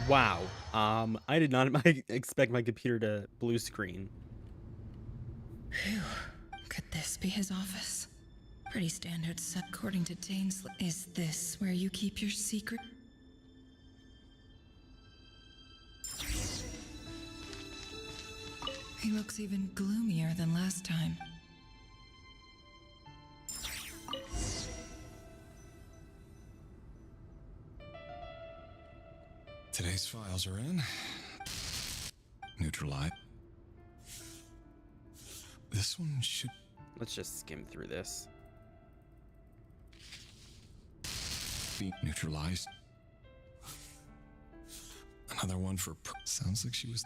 Wow. I did not expect my computer to blue screen. Phew. Could this be his office? Pretty standard set according to Dane's. Is this where you keep your secret? He looks even gloomier than last time. Today's files are in. Neutralite. This one should Let's just skim through this. be neutralized. Another one for. Sounds like she was.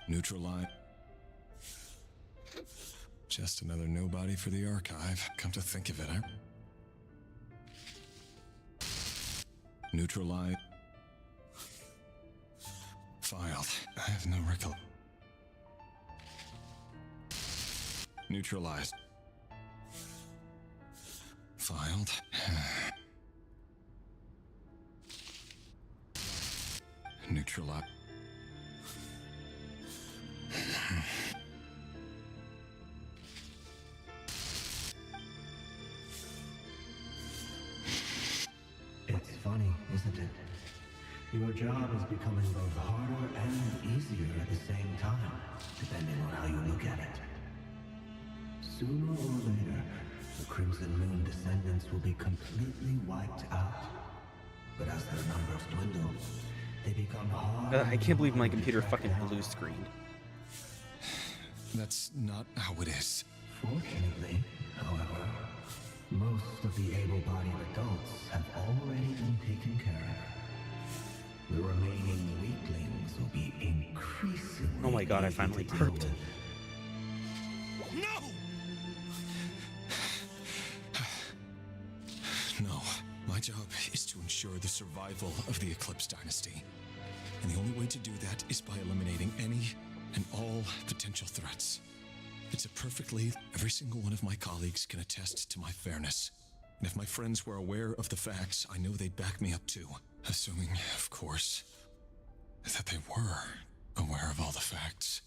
Neutralite. Just another nobody for the archive. Come to think of it, Neutralite. Filed. I have no record. Neutralized. Filed. Neutralized. It's funny, isn't it? Your job is becoming both harder and easier at the same time, depending on how you look at it. Sooner or later, the Crimson Moon descendants will be completely wiped out. But as their numbers dwindle, they become harder. I can't believe my computer fucking blue screened. That's not how it is. Fortunately, however, most of the able-bodied adults have already been taken care of. The remaining weaklings will be increasingly. Oh my god, I easy finally to deal burped. with. No, my job is to ensure the survival of the Eclipse Dynasty. And the only way to do that is by eliminating any and all potential threats. It's a perfectly... Every single one of my colleagues can attest to my fairness. And if my friends were aware of the facts, I know they'd back me up too. Assuming, of course, that they were aware of all the facts.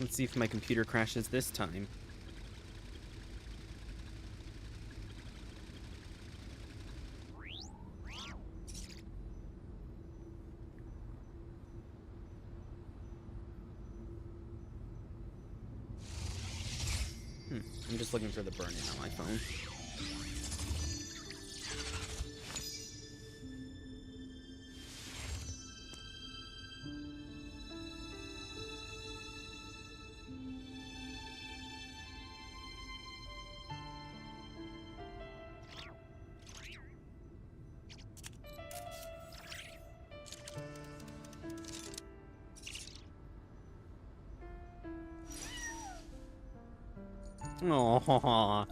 Let's see if my computer crashes this time. I'm just looking for the burn-in on my phone. Aww.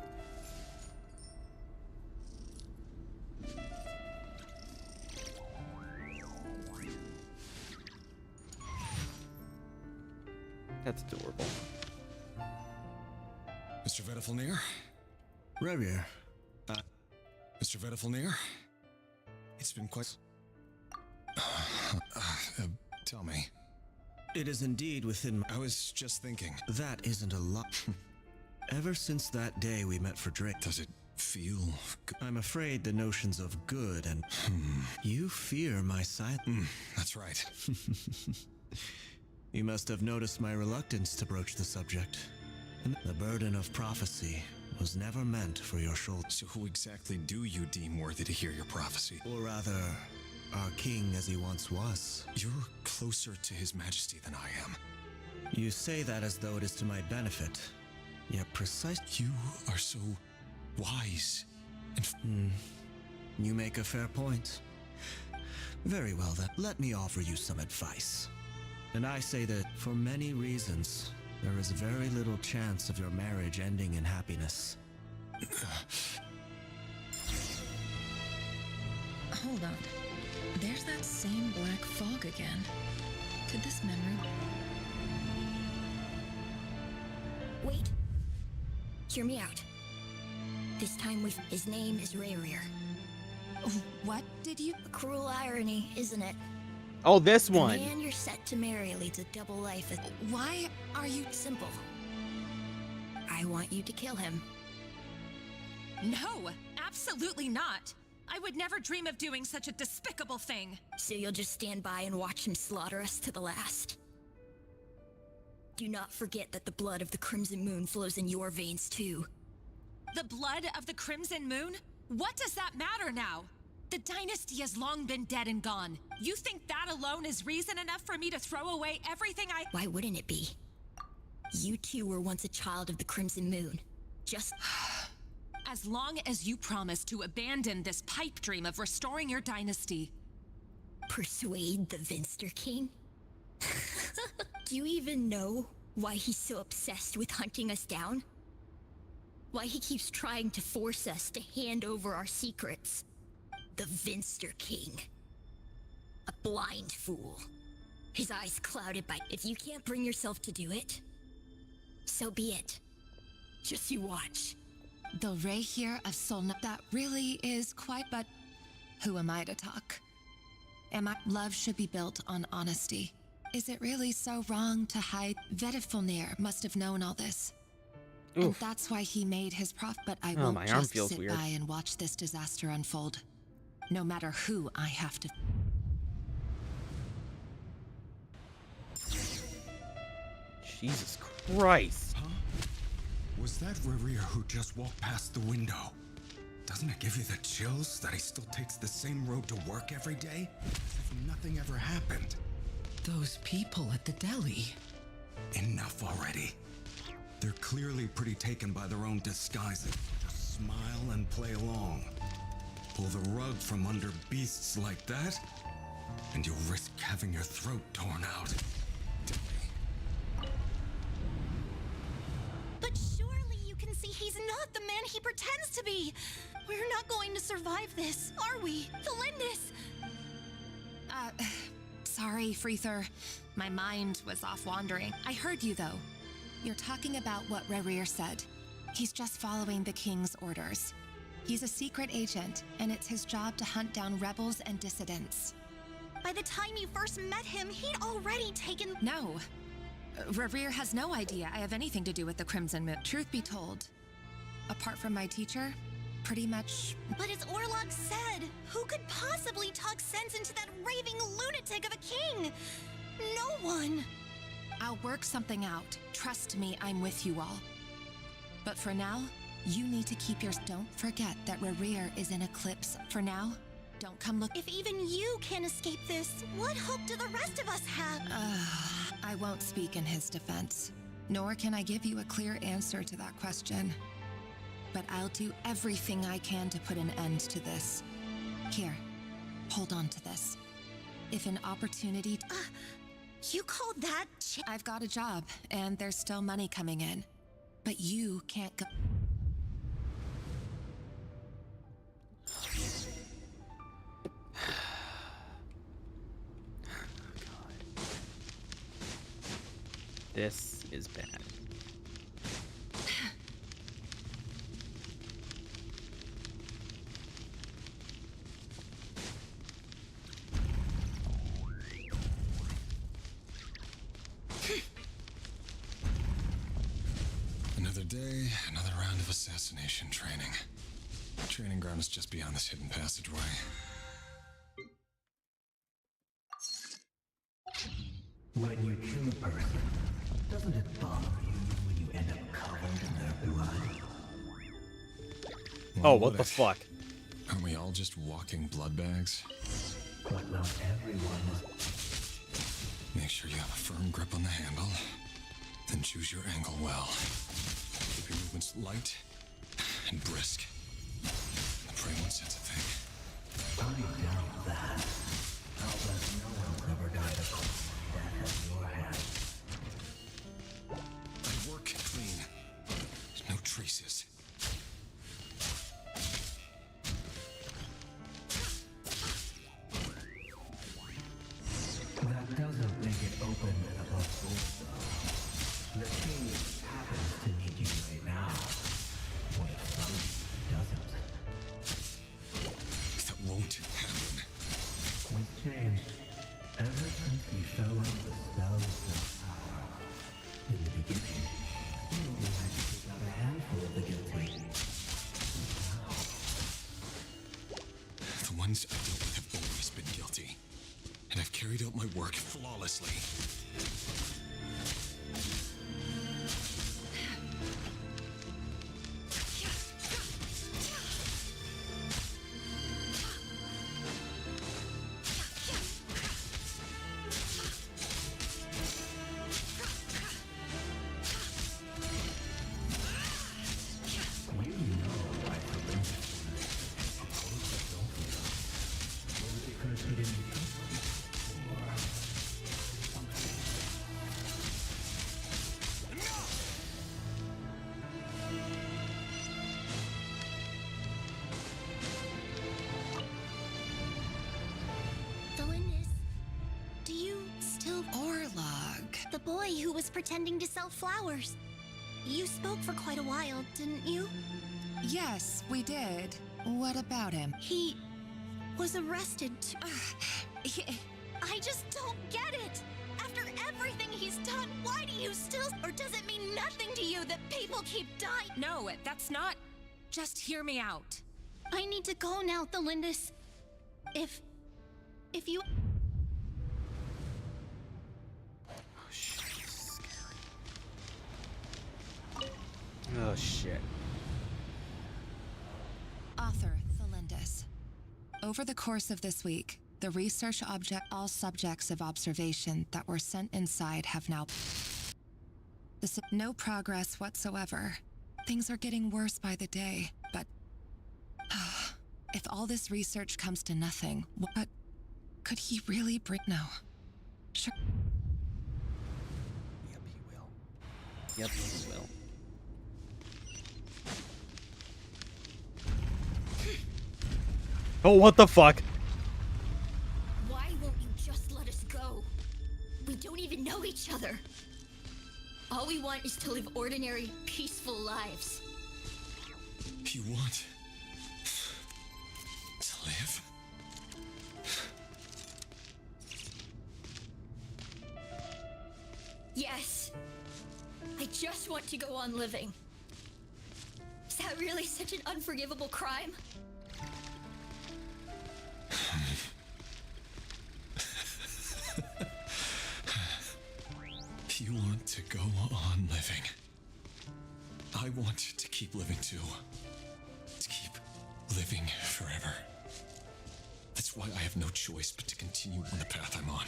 That's adorable. Mr. Vedifalnir? Revier. Mr. Vedifalnir? It's been quite... tell me. It is indeed within. I was just thinking. That isn't a lot. Ever since that day we met for drink, Does it feel... I'm afraid the notions of good and you fear my silence. That's right. You must have noticed my reluctance to broach the subject. The burden of prophecy was never meant for your shoulders. So who exactly do you deem worthy to hear your prophecy? Or rather, our king as he once was. You're closer to His Majesty than I am. You say that as though it is to my benefit. Yet You are so wise and... You make a fair point. Very well then, let me offer you some advice. And I say that for many reasons, there is very little chance of your marriage ending in happiness. Hold on. There's that same black fog again. Could this memory... Wait. Hear me out. This time his name is Rayrir. What did you... A cruel irony, isn't it? Oh, this The one. man you're set to marry leads a double life. Why are you... Simple. I want you to kill him. No, absolutely not. I would never dream of doing such a despicable thing. So you'll just stand by and watch him slaughter us to the last. Do not forget that the blood of the Crimson Moon flows in your veins too. The blood of the Crimson Moon? What does that matter now? The dynasty has long been dead and gone. You think that alone is reason enough for me to throw away everything I... Why wouldn't it be? You two were once a child of the Crimson Moon. Just... As long as you promise to abandon this pipe dream of restoring your dynasty. persuade the Vinster King? Do you even know why he's so obsessed with hunting us down? Why he keeps trying to force us to hand over our secrets? The Vinster King. A blind fool. His eyes clouded by... If you can't bring yourself to do it, so be it. Just you watch. The Ray here of Solna, that really is quite, but who am I to talk? Love should be built on honesty. Is it really so wrong to hide? Vedifulnir must have known all this. And Oof. that's why he made his but I Oh, won't my arm just feels sit weird. by and watch this disaster unfold. No matter who I have to... Jesus Christ. Huh? Was that Rayrir who just walked past the window? Doesn't it give you the chills that he still takes the same road to work every day? As if nothing ever happened. Those people at the deli. Enough already. They're clearly pretty taken by their own disguises. Just smile and play along. Pull the rug from under beasts like that, and you'll risk having your throat torn out. But surely you can see he's not the man he pretends to be. We're not going to survive this, are we? Felindis! Sorry, Freether. My mind was off wandering. I heard you, though. You're talking about what Rayrir said. He's just following the king's orders. He's a secret agent, and it's his job to hunt down rebels and dissidents. By the time you first met him, he'd already taken... No. Rayrir has no idea I have anything to do with the Crimson Moon. Truth be told, apart from my teacher, pretty much... But as Orlog said, who could possibly talk sense into that raving lunatic of a king? No one. I'll work something out. Trust me, I'm with you all. But for now, you need to keep your... Don't forget that Rayrir is in Eclipse. For now, don't come look... If even you can't escape this, what hope do the rest of us have? I won't speak in his defense, nor can I give you a clear answer to that question. But I'll do everything I can to put an end to this. Here, hold on to this. If an opportunity... You call that... I've got a job, and there's still money coming in. But you can't go... This is bad. Another day, another round of assassination training. Training ground is just beyond this hidden passageway. When you kill a person, doesn't it bother you when you end up covered in their blood? Oh, Well, what the if- fuck? Aren't we all just walking blood bags? But not everyone is... Make sure you have a firm grip on the handle. Then choose your angle well. Keep your movements light and brisk. The prey won't sense a thing. I doubt that. I'll bet no one's ever died of death at your hands. I work clean. No traces. ones I dealt with have always been guilty, and I've carried out my work flawlessly. Delindis, do you still... Orlog. The boy who was pretending to sell flowers. You spoke for quite a while, didn't you? Yes, we did. What about him? He was arrested I just don't get it! After everything he's done, why do you still... Or does it mean nothing to you that people keep dying? No, that's not... Just hear me out. I need to go now, Delindis. If you... Oh shit, this is scary. Oh shit. Author Thelindis. Over the course of this week, the research object, all subjects of observation that were sent inside have now... No progress whatsoever. Things are getting worse by the day, but... if all this research comes to nothing, what... Could he really bring... No. Sure. Yep, he will. Yep, he will. Oh, what the fuck? Why won't you just let us go? We don't even know each other. All we want is to live ordinary, peaceful lives. You want to live? Yes. I just want to go on living. Is that really such an unforgivable crime? You want to go on living. I want to keep living too. To keep living forever. That's why I have no choice but to continue on the path I'm on.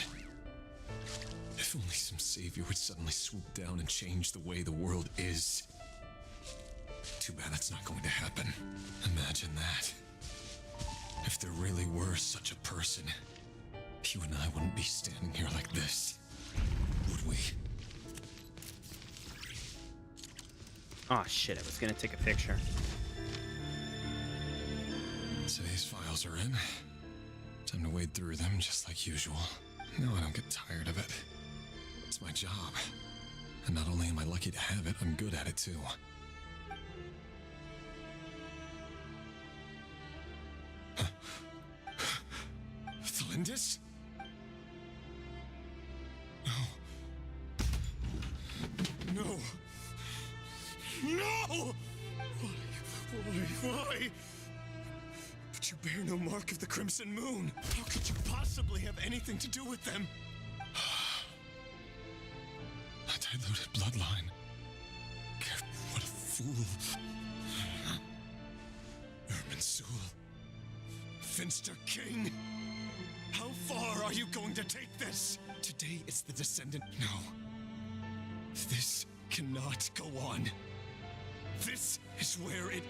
If only some savior would suddenly swoop down and change the way the world is. Too bad that's not going to happen. Imagine that. If there really were such a person, you and I wouldn't be standing here like this, would we? Oh shit, I was gonna take a picture. Today's files are in. Time to wade through them just like usual. No, I don't get tired of it. It's my job. And not only am I lucky to have it, I'm good at it too. Thelindis? No. No! No! Why? But you bear no mark of the Crimson Moon. How could you possibly have anything to do with them? A diluted bloodline. What a fool. Irminsul. Finster King. How far are you going to take this? Today it's the Descendant. No. This cannot go on. This is where it...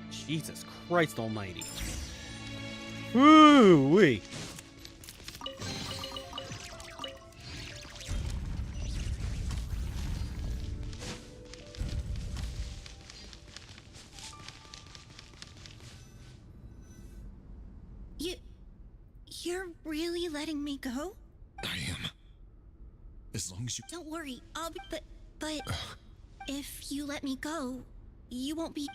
Jesus Christ almighty. Woo-wee. You're really letting me go? I am. As long as you... Don't worry, I'll be... But... if you let me go, you won't be...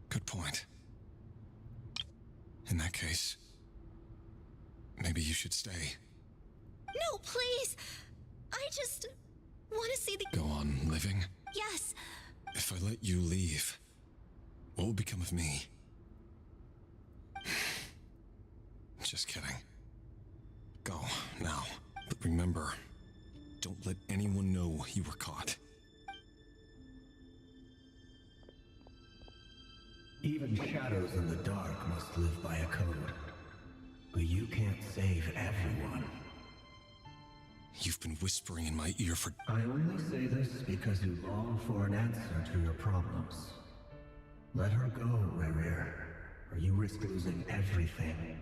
Good point. In that case, maybe you should stay. No, please! I just... want to see the... Go on living? Yes. If I let you leave, what will become of me? Just kidding. Go, now. But remember, don't let anyone know you were caught. Even shadows in the dark must live by a code. But you can't save everyone. You've been whispering in my ear for... I only say this because you long for an answer to your problems. Let her go, Rerir, or you risk losing everything.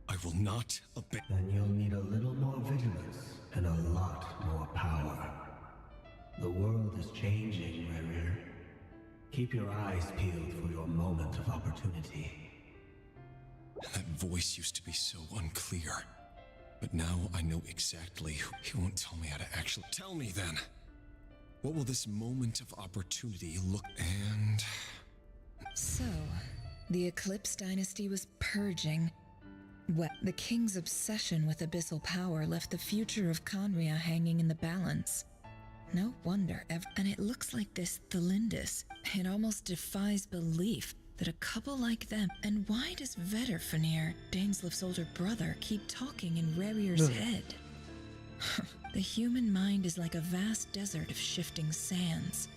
I will not abandon... Then you'll need a little more vigilance and a lot more power. The world is changing, Rerir. Keep your eyes peeled for your moment of opportunity. That voice used to be so unclear. But now I know exactly who... He won't tell me how to actually... Tell me then! What will this moment of opportunity look... And... So, the Eclipse Dynasty was purging. Well, the king's obsession with abyssal power left the future of Conria hanging in the balance. No wonder, and it looks like this Thelindis. It almost defies belief that a couple like them. And why does Vedderfanir, Daneslif's older brother, keep talking in Rerir's head? The human mind is like a vast desert of shifting sands.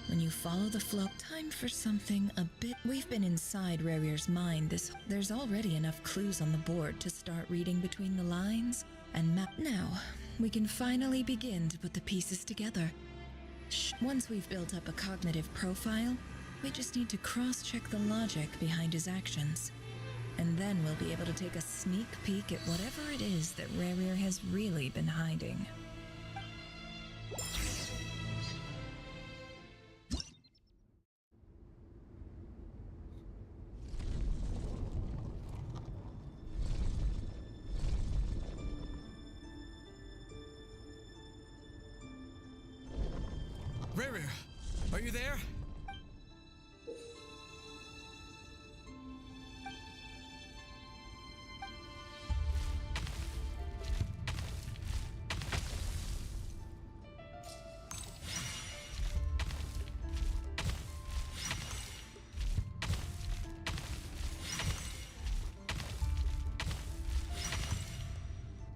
When you follow the flow, time for something a bit... We've been inside Rerir's mind. There's already enough clues on the board to start reading between the lines and map. Now, we can finally begin to put the pieces together. Once we've built up a cognitive profile, we just need to cross-check the logic behind his actions. And then we'll be able to take a sneak peek at whatever it is that Rerir has really been hiding. Rerir, are you there?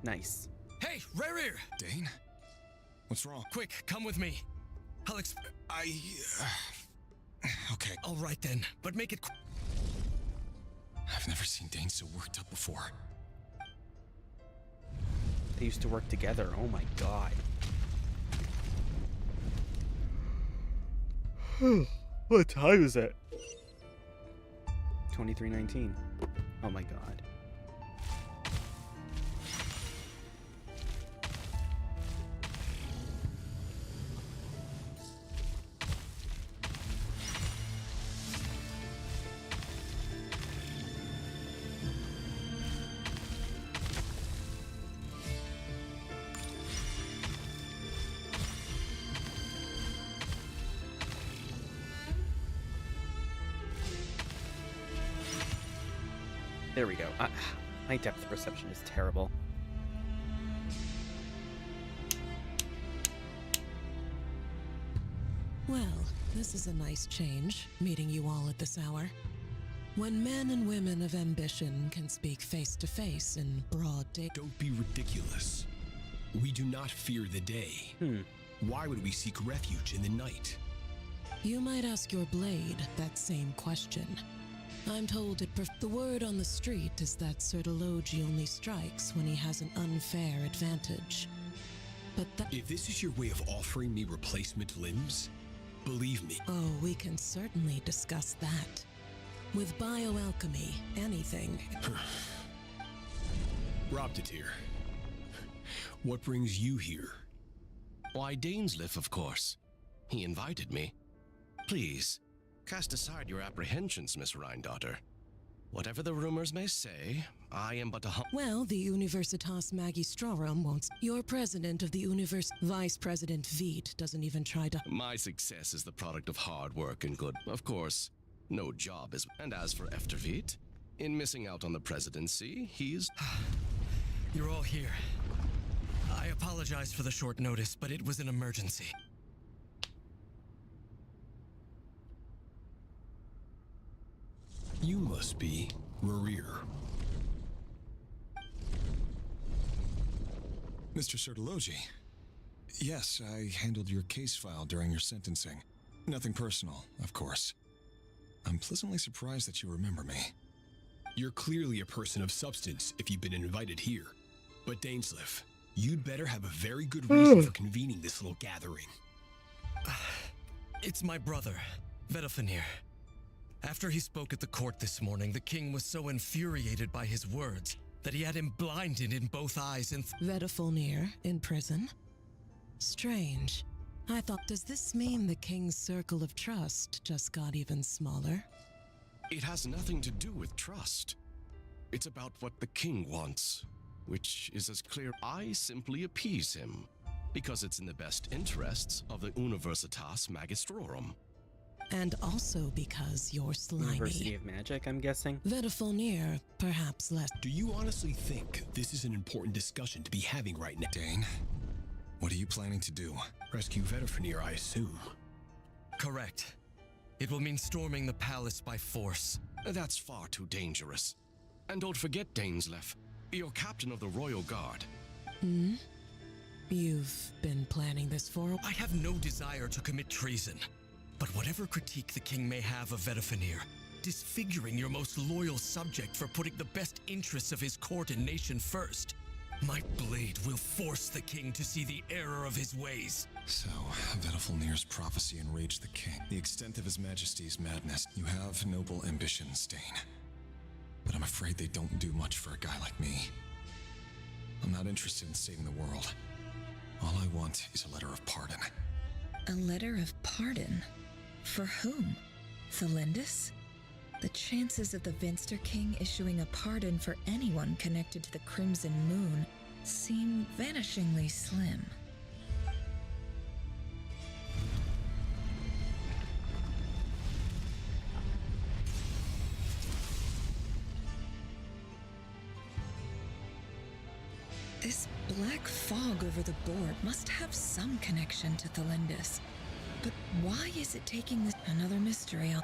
Nice. Hey, Rerir! Dane? What's wrong? Quick, come with me. I'll Okay. All right then, but make it I've never seen Dane so worked up before. They used to work together. Oh my god. What time is it? 23:19. Oh my god. There we go. My depth perception is terrible. Well, this is a nice change, meeting you all at this hour. When men and women of ambition can speak face to face in broad day. Don't be ridiculous. We do not fear the day. Why would we seek refuge in the night? You might ask your blade that same question. I'm told the word on the street is that Sertologi only strikes when he has an unfair advantage. But that... If this is your way of offering me replacement limbs, believe me. Oh, we can certainly discuss that. With bioalchemy, anything... Robtatir, what brings you here? Why, Daneslif, of course. He invited me. Please, cast aside your apprehensions, Miss Rhine-daughter. Whatever the rumors may say, I am but a Well, the Universitas Magistrorum won't... You're president of the Vice President Veet doesn't even try to... My success is the product of hard work and good... Of course, no job is... And as for Efter Veet, in missing out on the presidency, he's... You're all here. I apologize for the short notice, but it was an emergency. You must be Rerir. Mr. Sertologi. Yes, I handled your case file during your sentencing. Nothing personal, of course. I'm pleasantly surprised that you remember me. You're clearly a person of substance if you've been invited here. But Dainsleif, you'd better have a very good reason for convening this little gathering. It's my brother, Vedofenir. After he spoke at the court this morning, the king was so infuriated by his words that he had him blinded in both eyes and... Vedofenir in prison? Strange. I thought, does this mean the king's circle of trust just got even smaller? It has nothing to do with trust. It's about what the king wants, which is as clear. I simply appease him, because it's in the best interests of the Universitas Magistrorum. And also because you're slimy. University of Magic, I'm guessing. Vedofenir, perhaps less. Do you honestly think this is an important discussion to be having right now? Dane, what are you planning to do? Rescue Vedofenir, I assume. Correct. It will mean storming the palace by force. That's far too dangerous. And don't forget, Dainsleif, you're captain of the Royal Guard. Hmm? You've been planning this for... I have no desire to commit treason. But whatever critique the king may have of Vedofenir, disfiguring your most loyal subject for putting the best interests of his court and nation first, my blade will force the king to see the error of his ways. So, Vedofenir's prophecy enraged the king. The extent of his majesty's madness. You have noble ambitions, Dane. But I'm afraid they don't do much for a guy like me. I'm not interested in saving the world. All I want is a letter of pardon. A letter of pardon? For whom? Thelindis? The chances of the Vinster King issuing a pardon for anyone connected to the Crimson Moon seem vanishingly slim. This black fog over the board must have some connection to Thelindis. But why is it taking this? Another mystery.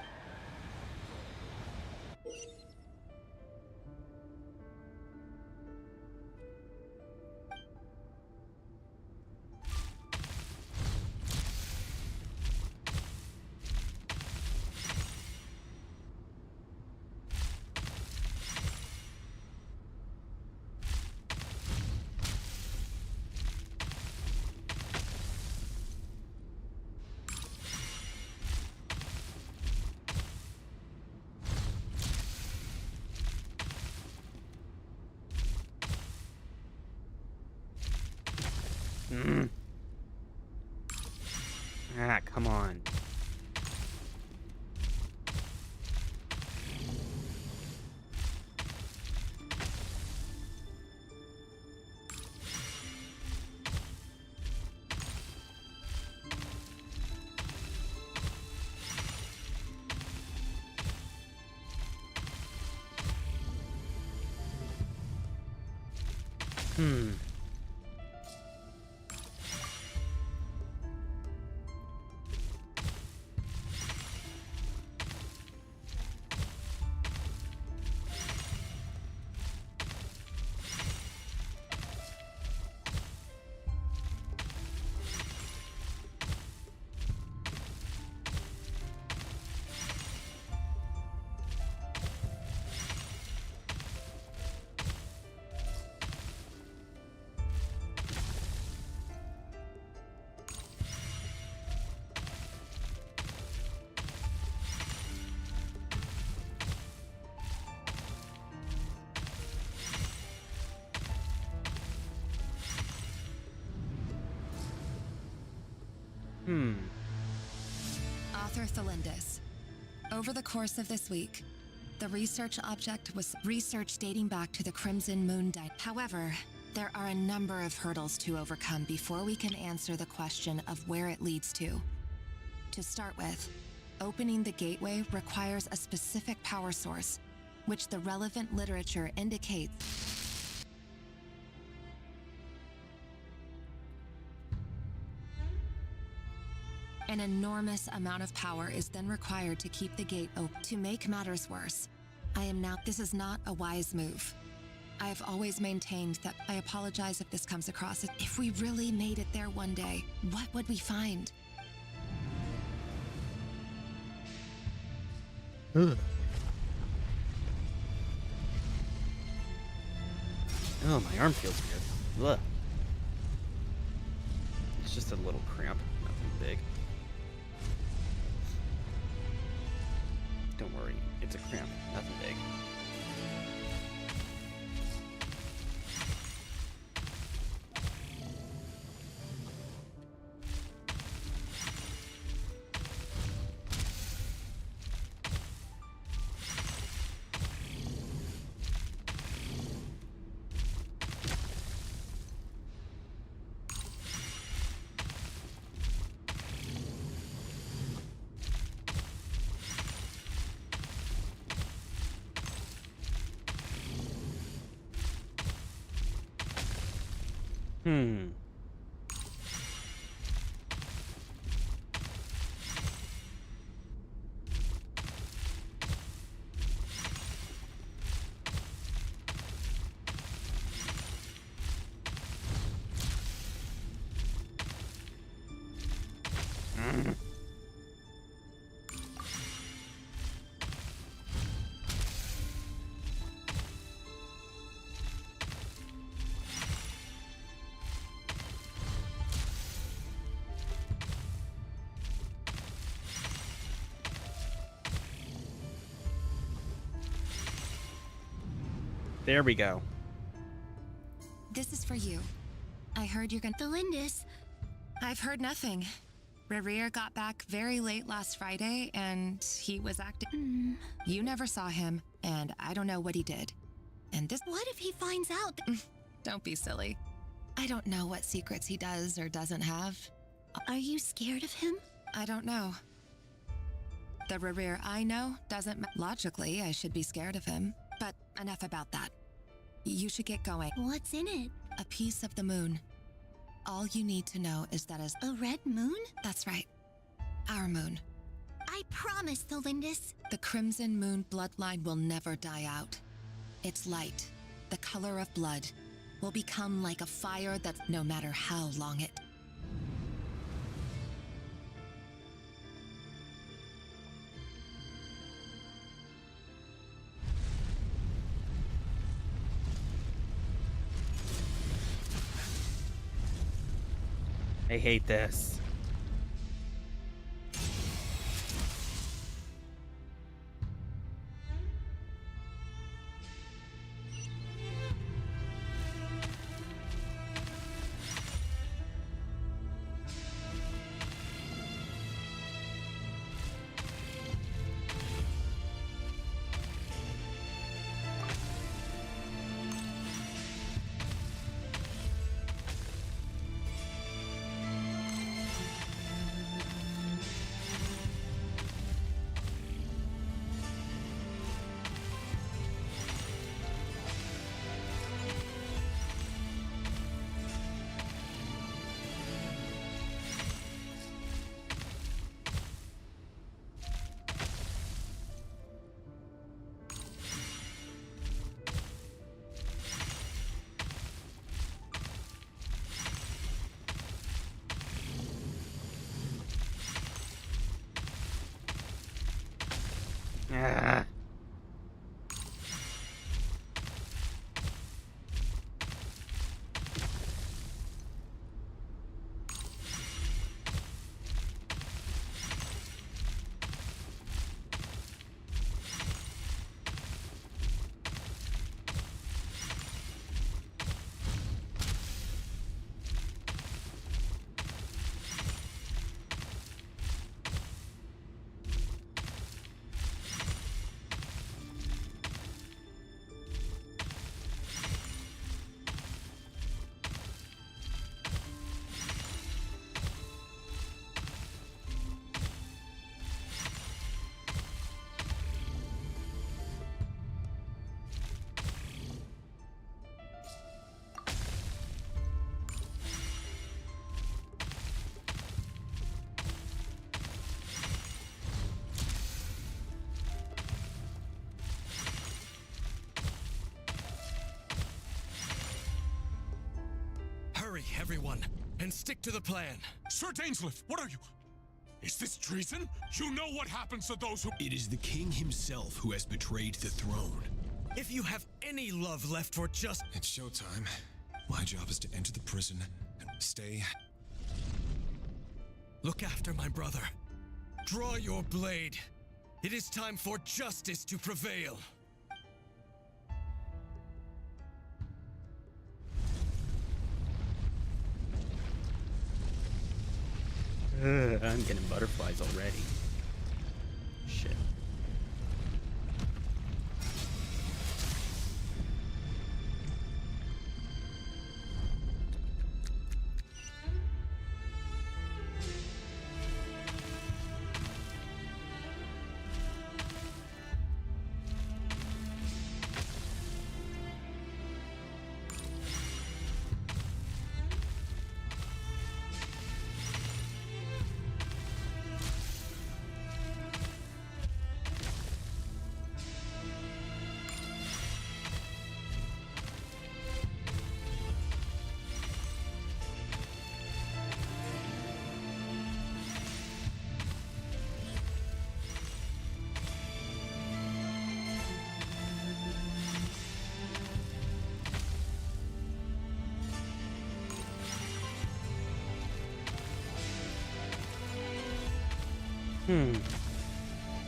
Ah, come on. Author Thelindis. Over the course of this week, the research object was research dating back to the Crimson Moon Dynasty. However, there are a number of hurdles to overcome before we can answer the question of where it leads to. To start with, opening the gateway requires a specific power source, which the relevant literature indicates. An enormous amount of power is then required to keep the gate open. To make matters worse, this is not a wise move. I've always maintained that I apologize if this comes across as if we really made it there one day, what would we find? Ugh. Oh, my arm feels weird. Ugh. It's just a little cramp, nothing big. Don't worry, it's a cramp, nothing big. Hmm. There we go. This is for you. I heard you're gonna. The Lindis. I've heard nothing. Rerir got back very late last Friday, and he was acting. You never saw him, and I don't know what he did. And this. What if he finds out? Don't be silly. I don't know what secrets he does or doesn't have. Are you scared of him? I don't know. The Rerir I know doesn't. Logically, I should be scared of him. But enough about that. You should get going. What's in it? A piece of the moon. All you need to know is that as a red moon? That's right. Our moon. I promise, the Lindis. The Crimson Moon bloodline will never die out. Its light, the color of blood, will become like a fire that no matter how long it. I hate this. everyone, and stick to the plan. Sir Dainsleif, what are you? Is this treason? You know what happens to those who... It is the king himself who has betrayed the throne. If you have any love left for just... It's showtime. My job is to enter the prison and stay... Look after my brother. Draw your blade. It is time for justice to prevail. I'm getting butterflies already. Shit.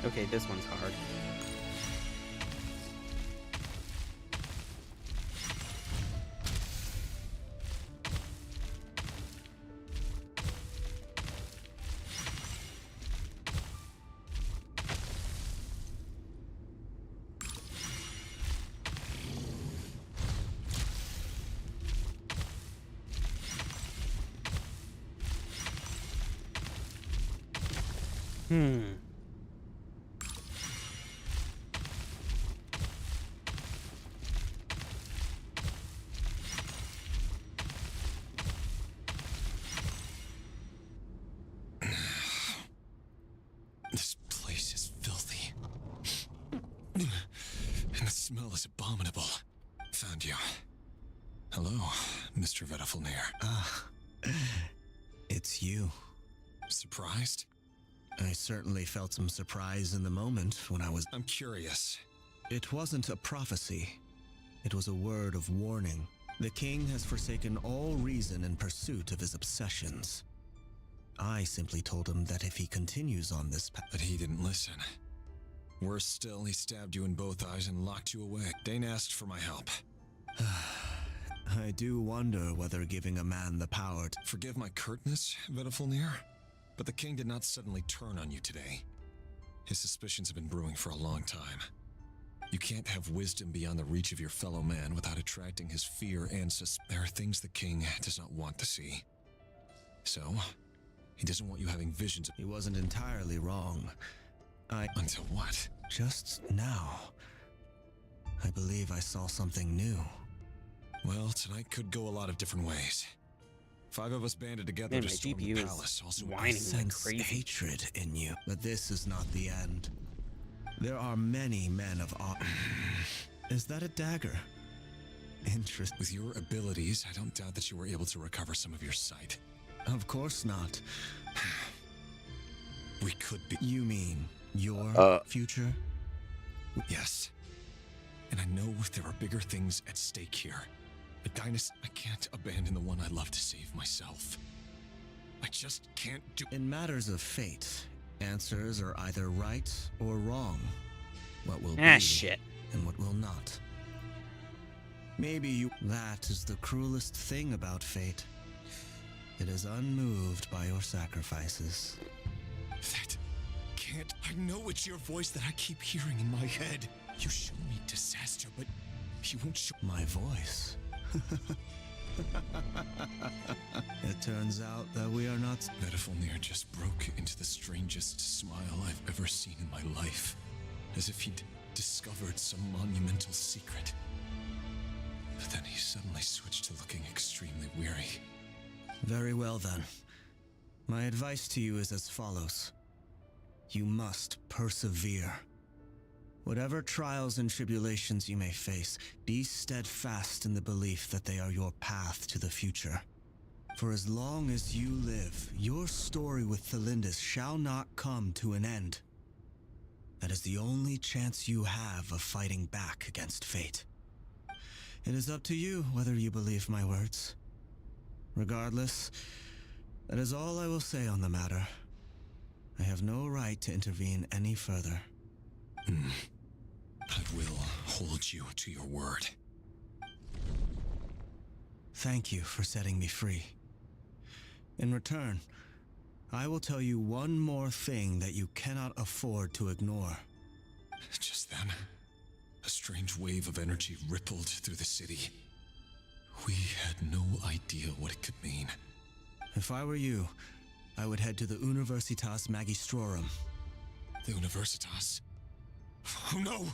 Okay, this one's hard. This place is filthy. And the smell is abominable. Found you. Hello, Mr. Vedifalnir. It's you. Surprised? I certainly felt some surprise in the moment when I was... I'm curious. It wasn't a prophecy. It was a word of warning. The king has forsaken all reason in pursuit of his obsessions. I simply told him that if he continues on this path... But he didn't listen. Worse still, he stabbed you in both eyes and locked you away. Dane asked for my help. I do wonder whether giving a man the power to... Forgive my curtness, Vedifalnir, but the king did not suddenly turn on you today. His suspicions have been brewing for a long time. You can't have wisdom beyond the reach of your fellow man without attracting his fear and There are things the king does not want to see. So, he doesn't want you having visions of... He wasn't entirely wrong. Until what? Just now, I believe I saw something new. Well, tonight could go a lot of different ways. 5 of us banded together Man, to my storm GPU the is palace. Also, whining I like sense crazy. hatred in you, but this is not the end. There are many men of honor. Is that a dagger? Interest. With your abilities, I don't doubt that you were able to recover some of your sight. Of course not. We could be. You mean your future? Yes. And I know there are bigger things at stake here. A dynasty. I can't abandon the one I love to save myself. I just can't do. In matters of fate, answers are either right or wrong. What will be shit. and what will not. Maybe you... That is the cruelest thing about fate. It is unmoved by your sacrifices. That can't... I know it's your voice that I keep hearing in my head. You show me disaster, but you won't show... My voice? It turns out that we are not... Vedifalnir just broke into the strangest smile I've ever seen in my life. As if he'd discovered some monumental secret. But then he suddenly switched to looking extremely weary. Very well then. My advice to you is as follows. You must persevere. Whatever trials and tribulations you may face, be steadfast in the belief that they are your path to the future. For as long as you live, your story with Thelindis shall not come to an end. That is the only chance you have of fighting back against fate. It is up to you whether you believe my words. Regardless, that is all I will say on the matter. I have no right to intervene any further. I will hold you to your word. Thank you for setting me free. In return, I will tell you one more thing that you cannot afford to ignore. Just then, a strange wave of energy rippled through the city. We had no idea what it could mean. If I were you, I would head to the Universitas Magistrorum. The Universitas? Oh no!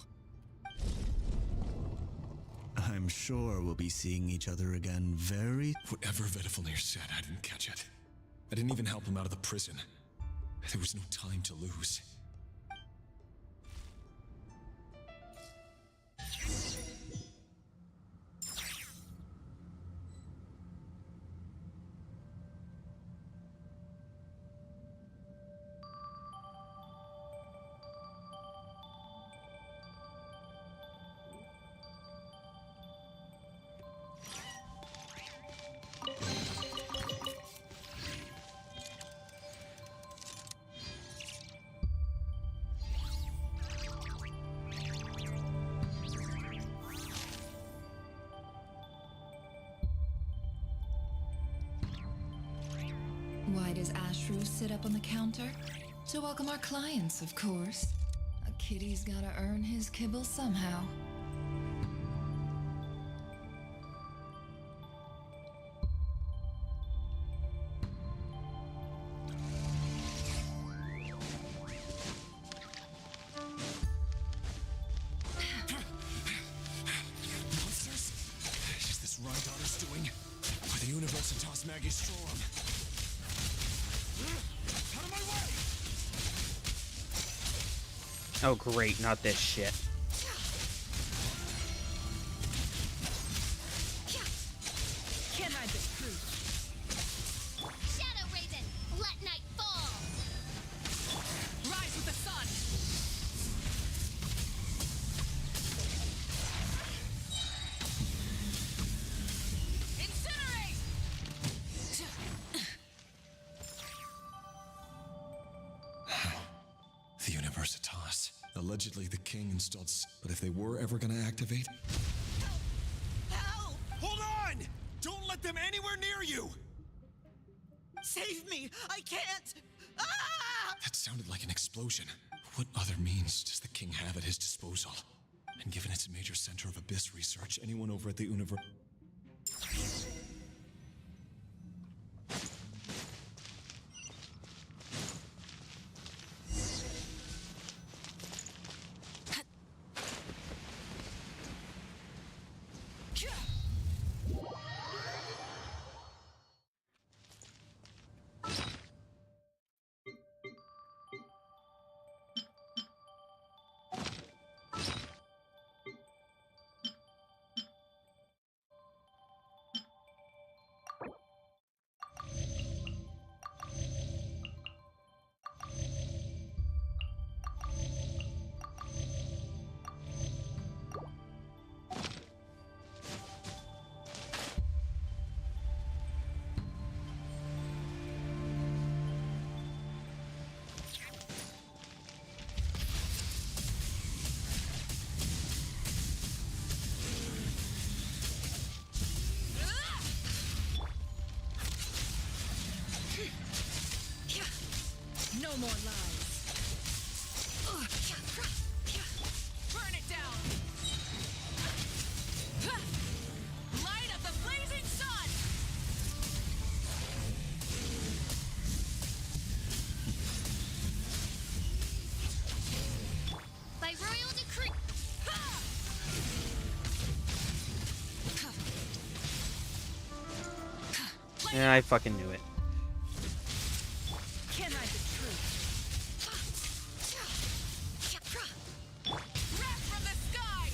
I'm sure we'll be seeing each other again very... Whatever Vedifalnir said, I didn't catch it. I didn't even help him out of the prison. There was no time to lose. Why does Ashru sit up on the counter? To welcome our clients, of course. A kitty's gotta earn his kibble somehow. Monsters? Is this Rhydotter's doing? Or the Universitas Magistrorum? Out of my way! Oh great, not this shit. Can't hide the truth. Shadow Raven, let night fall! Rise with the sun. Incinerate! The Universitas. Allegedly, the king installed but if they were ever gonna activate... Help! Hold on! Don't let them anywhere near you! Save me! I can't! Ah! That sounded like an explosion. What other means does the king have at his disposal? And given it's a major center of abyss research, anyone over at the Univer... No more lies. Burn it down. Light of the blazing sun. By royal decree... Yeah, I fucking knew it. Can't hide the truth. Wrath from the sky.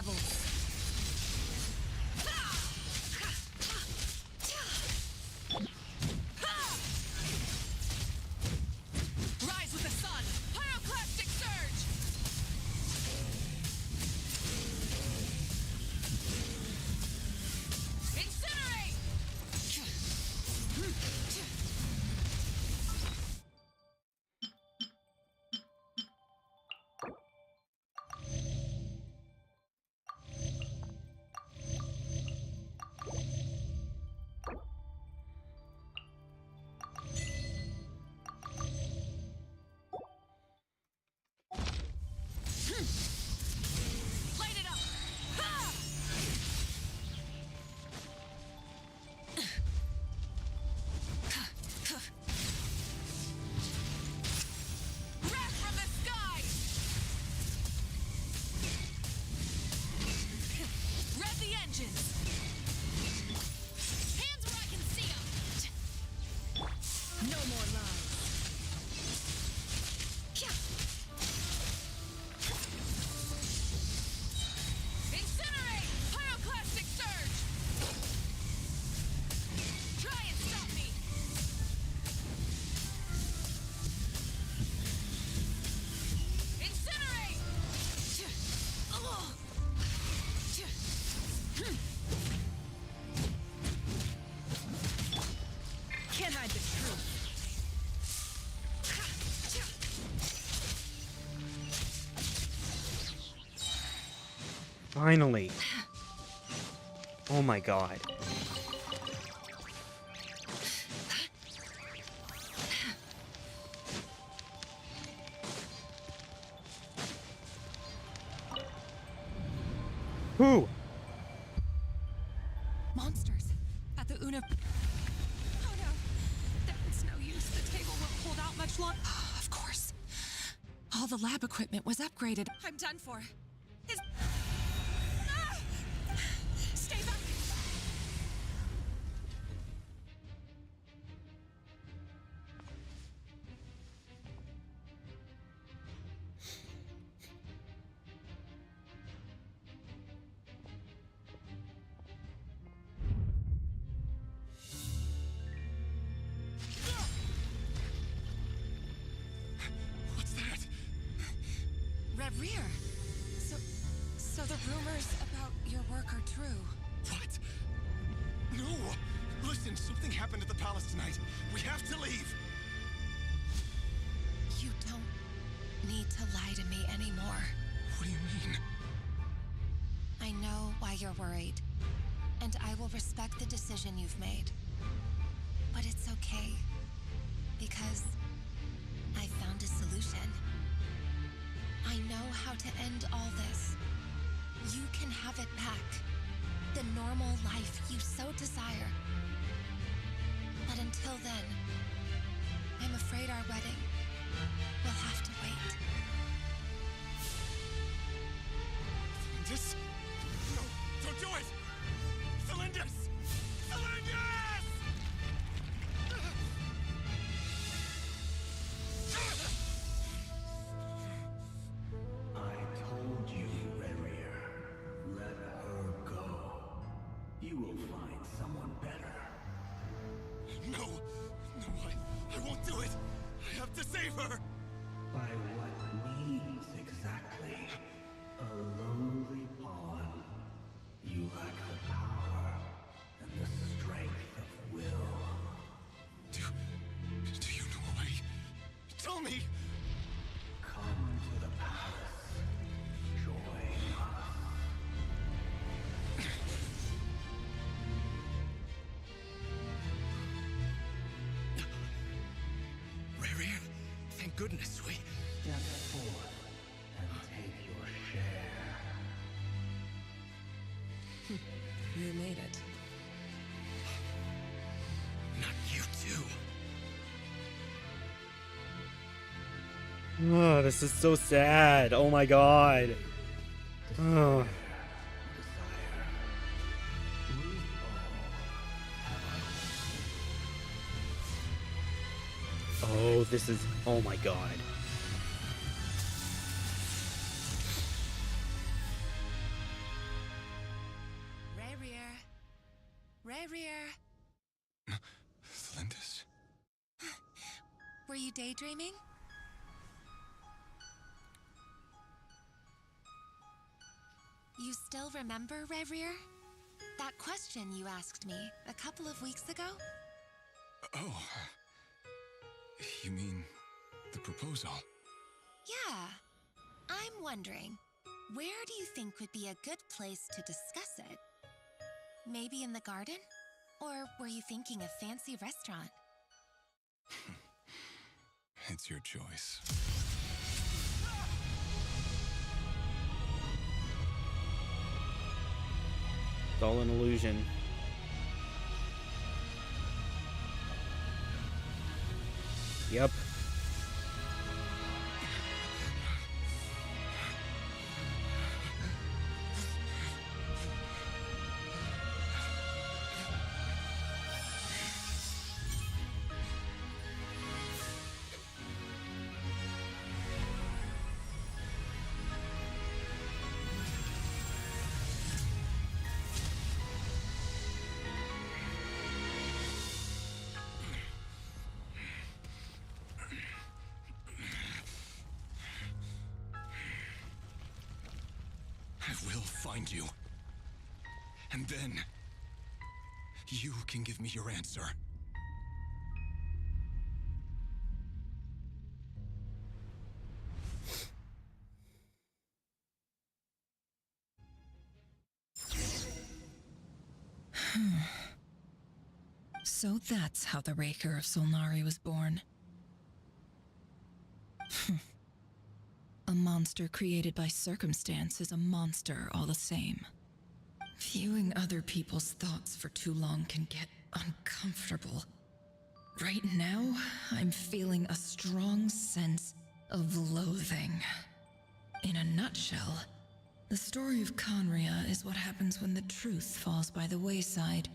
devils. Rise with the sun! Pyroclastic surge! Incinerate! Light it up! Ha! Wrath from the sky! Rev the engines! Hands where I can see 'em! No more lies. Incinerate! Pyroclastic surge! Try and stop me! Incinerate! Can't hide the truth. Finally. Oh my god. Who? Monsters at the Una. Oh no, that's no use. The table won't hold out much longer. Of course. All the lab equipment was upgraded. I'm done for. His. Ah! Stay back. What's that? Red Rear. So the rumors about your work are true. What? No! Listen, something happened at the palace tonight. We have to leave. You don't need to lie to me anymore. What do you mean? I know why you're worried, and I will respect the decision you've made. But it's okay, because I found a solution. I know how to end all this. You can have it back. The normal life you so desire. But until then, I'm afraid our wedding will have to wait. Celindus? No, don't do it! Celindus! Celindus! I told you, Rerir. Let her go. You will find someone better. No! No, I won't do it! I have to save her! By what means exactly? A lowly pawn. You lack the power and the strength of will. Do you know a way? Tell me! Come to the palace. Join us. Rerir, thank goodness we. Step forth and take your share. You made it. Not you too. Oh, this is so sad. Oh my god. Oh. Oh, this is. Oh my god. Rerir. Thlindis? Were you daydreaming? You still remember, Rerir? That question you asked me a couple of weeks ago? Oh. You mean the proposal? Yeah. I'm wondering, where do you think would be a good place to discuss it? Maybe in the garden? Or were you thinking a fancy restaurant? It's your choice. It's all an illusion. Yep. I will find you. And then, you can give me your answer. So that's how the Raker of Solnari was born. A monster created by circumstance is a monster all the same. Viewing other people's thoughts for too long can get uncomfortable. Right now, I'm feeling a strong sense of loathing. In a nutshell, the story of Conria is what happens when the truth falls by the wayside.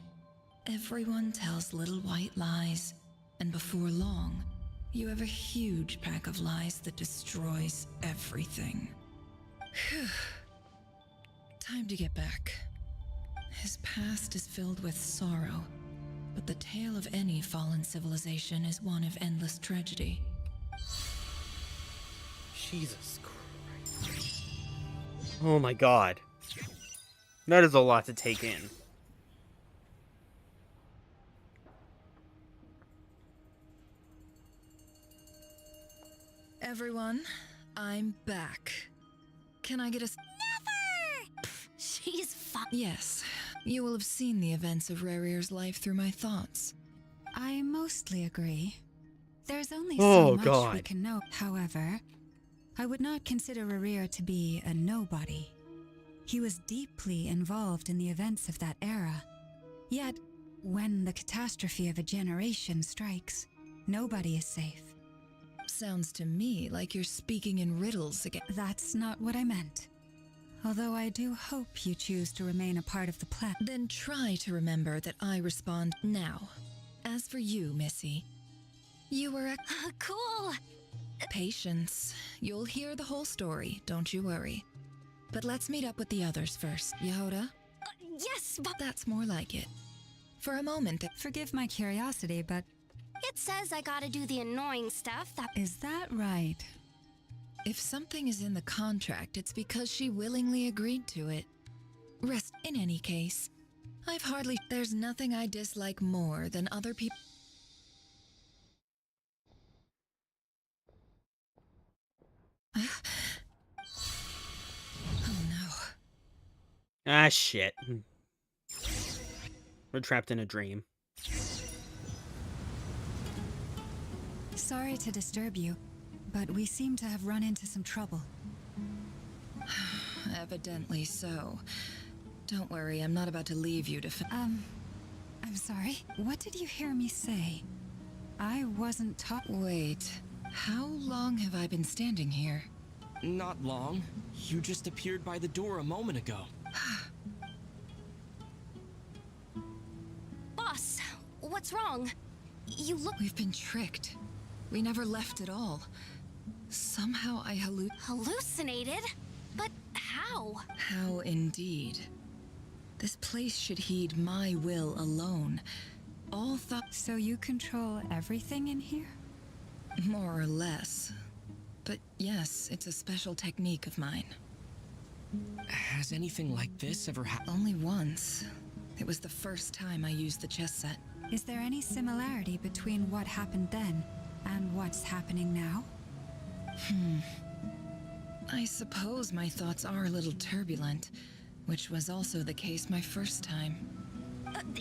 Everyone tells little white lies, and before long, you have a huge pack of lies that destroys everything. Time to get back. His past is filled with sorrow, but the tale of any fallen civilization is one of endless tragedy. Jesus Christ. Oh my god. That is a lot to take in. Everyone, I'm back. Can I get a... Never! She's fine. Yes, you will have seen the events of Rerir's life through my thoughts. I mostly agree. There's only Oh, so much God. we can know. However, I would not consider Rerir to be a nobody. He was deeply involved in the events of that era. Yet, when the catastrophe of a generation strikes, nobody is safe. Sounds to me like you're speaking in riddles again. That's not what I meant. Although I do hope you choose to remain a part of the plan. Then try to remember that I respond now. As for you, Missy, you were a... Cool! Patience. You'll hear the whole story, don't you worry. But let's meet up with the others first. Yehoda? Yes, but... That's more like it. For a moment... Forgive my curiosity, but... It says I gotta do the annoying stuff that... Is that right? If something is in the contract, it's because she willingly agreed to it. Rest in any case. There's nothing I dislike more than other people... Oh no. Ah, shit. We're trapped in a dream. Sorry to disturb you, but we seem to have run into some trouble. Evidently so. Don't worry, I'm not about to leave you to I'm sorry. What did you hear me say? I wasn't Wait, how long have I been standing here? Not long. You just appeared by the door a moment ago. Boss, what's wrong? You look... We've been tricked. We never left at all. Somehow I hallucinated? But how? How indeed. This place should heed my will alone. All thoughts. So you control everything in here? More or less. But yes, it's a special technique of mine. Has anything like this ever happened? Only once. It was the first time I used the chess set. Is there any similarity between what happened then and what's happening now? I suppose my thoughts are a little turbulent, which was also the case my first time.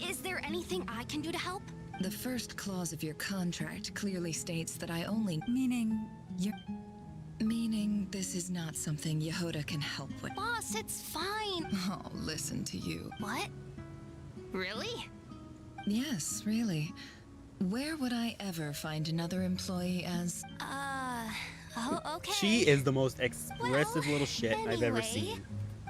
Is there anything I can do to help? The first clause of your contract clearly states that I only... Meaning, you're... Meaning this is not something Yehoda can help with. Boss, it's fine. Oh, listen to you. What? Really? Yes, really. Where would I ever find another employee as... Oh, okay. She is the most expressive little shit I've ever Anyway, seen.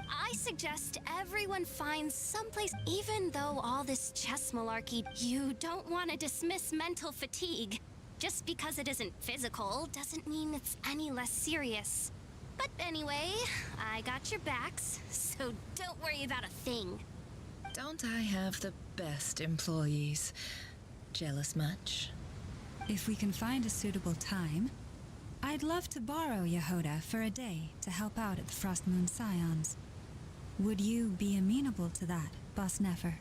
I suggest everyone finds someplace, even though all this chess malarkey, you don't want to dismiss mental fatigue. Just because it isn't physical doesn't mean it's any less serious. But anyway, I got your backs, so don't worry about a thing. Don't I have the best employees? Jealous much? If we can find a suitable time, I'd love to borrow Yehoda for a day to help out at the Frostmoon Scions. Would you be amenable to that, Boss Nefer?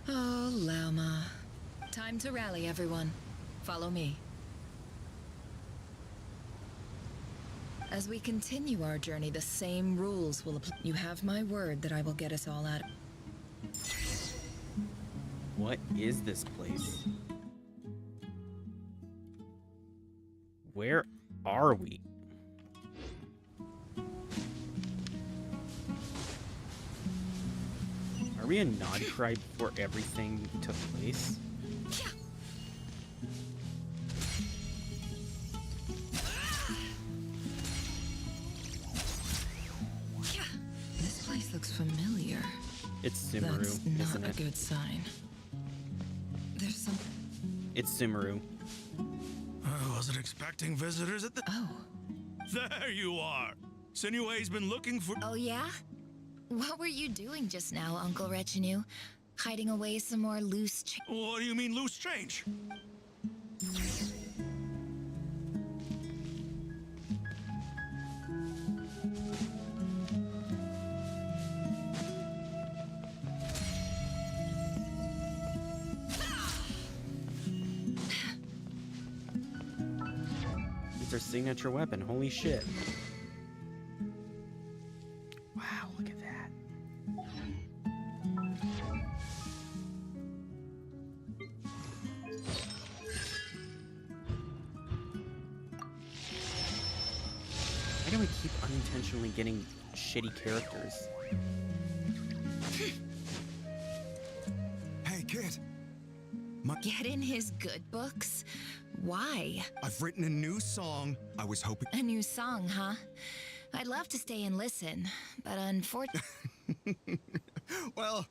Oh, Lauma. Time to rally, everyone. Follow me. As we continue our journey, the same rules will apply. You have my word that I will get us all out. What is this place? Where are we? Are we in Nodcry before everything took place? This place looks familiar. It's Sumeru, That's isn't not a it? good sign. There's some... It's Sumeru. I wasn't expecting visitors at the... Oh. There you are! Sinue's been looking for... Oh yeah? What were you doing just now, Uncle Retinue? Hiding away some more loose What do you mean loose change? It's our signature weapon. Holy shit. Wow, look at that. Why do we keep unintentionally getting shitty characters? Hey, kid. Get in his good books? Why? I've written a new song. I was hoping... A new song, huh? I'd love to stay and listen, but unfortunately... Well,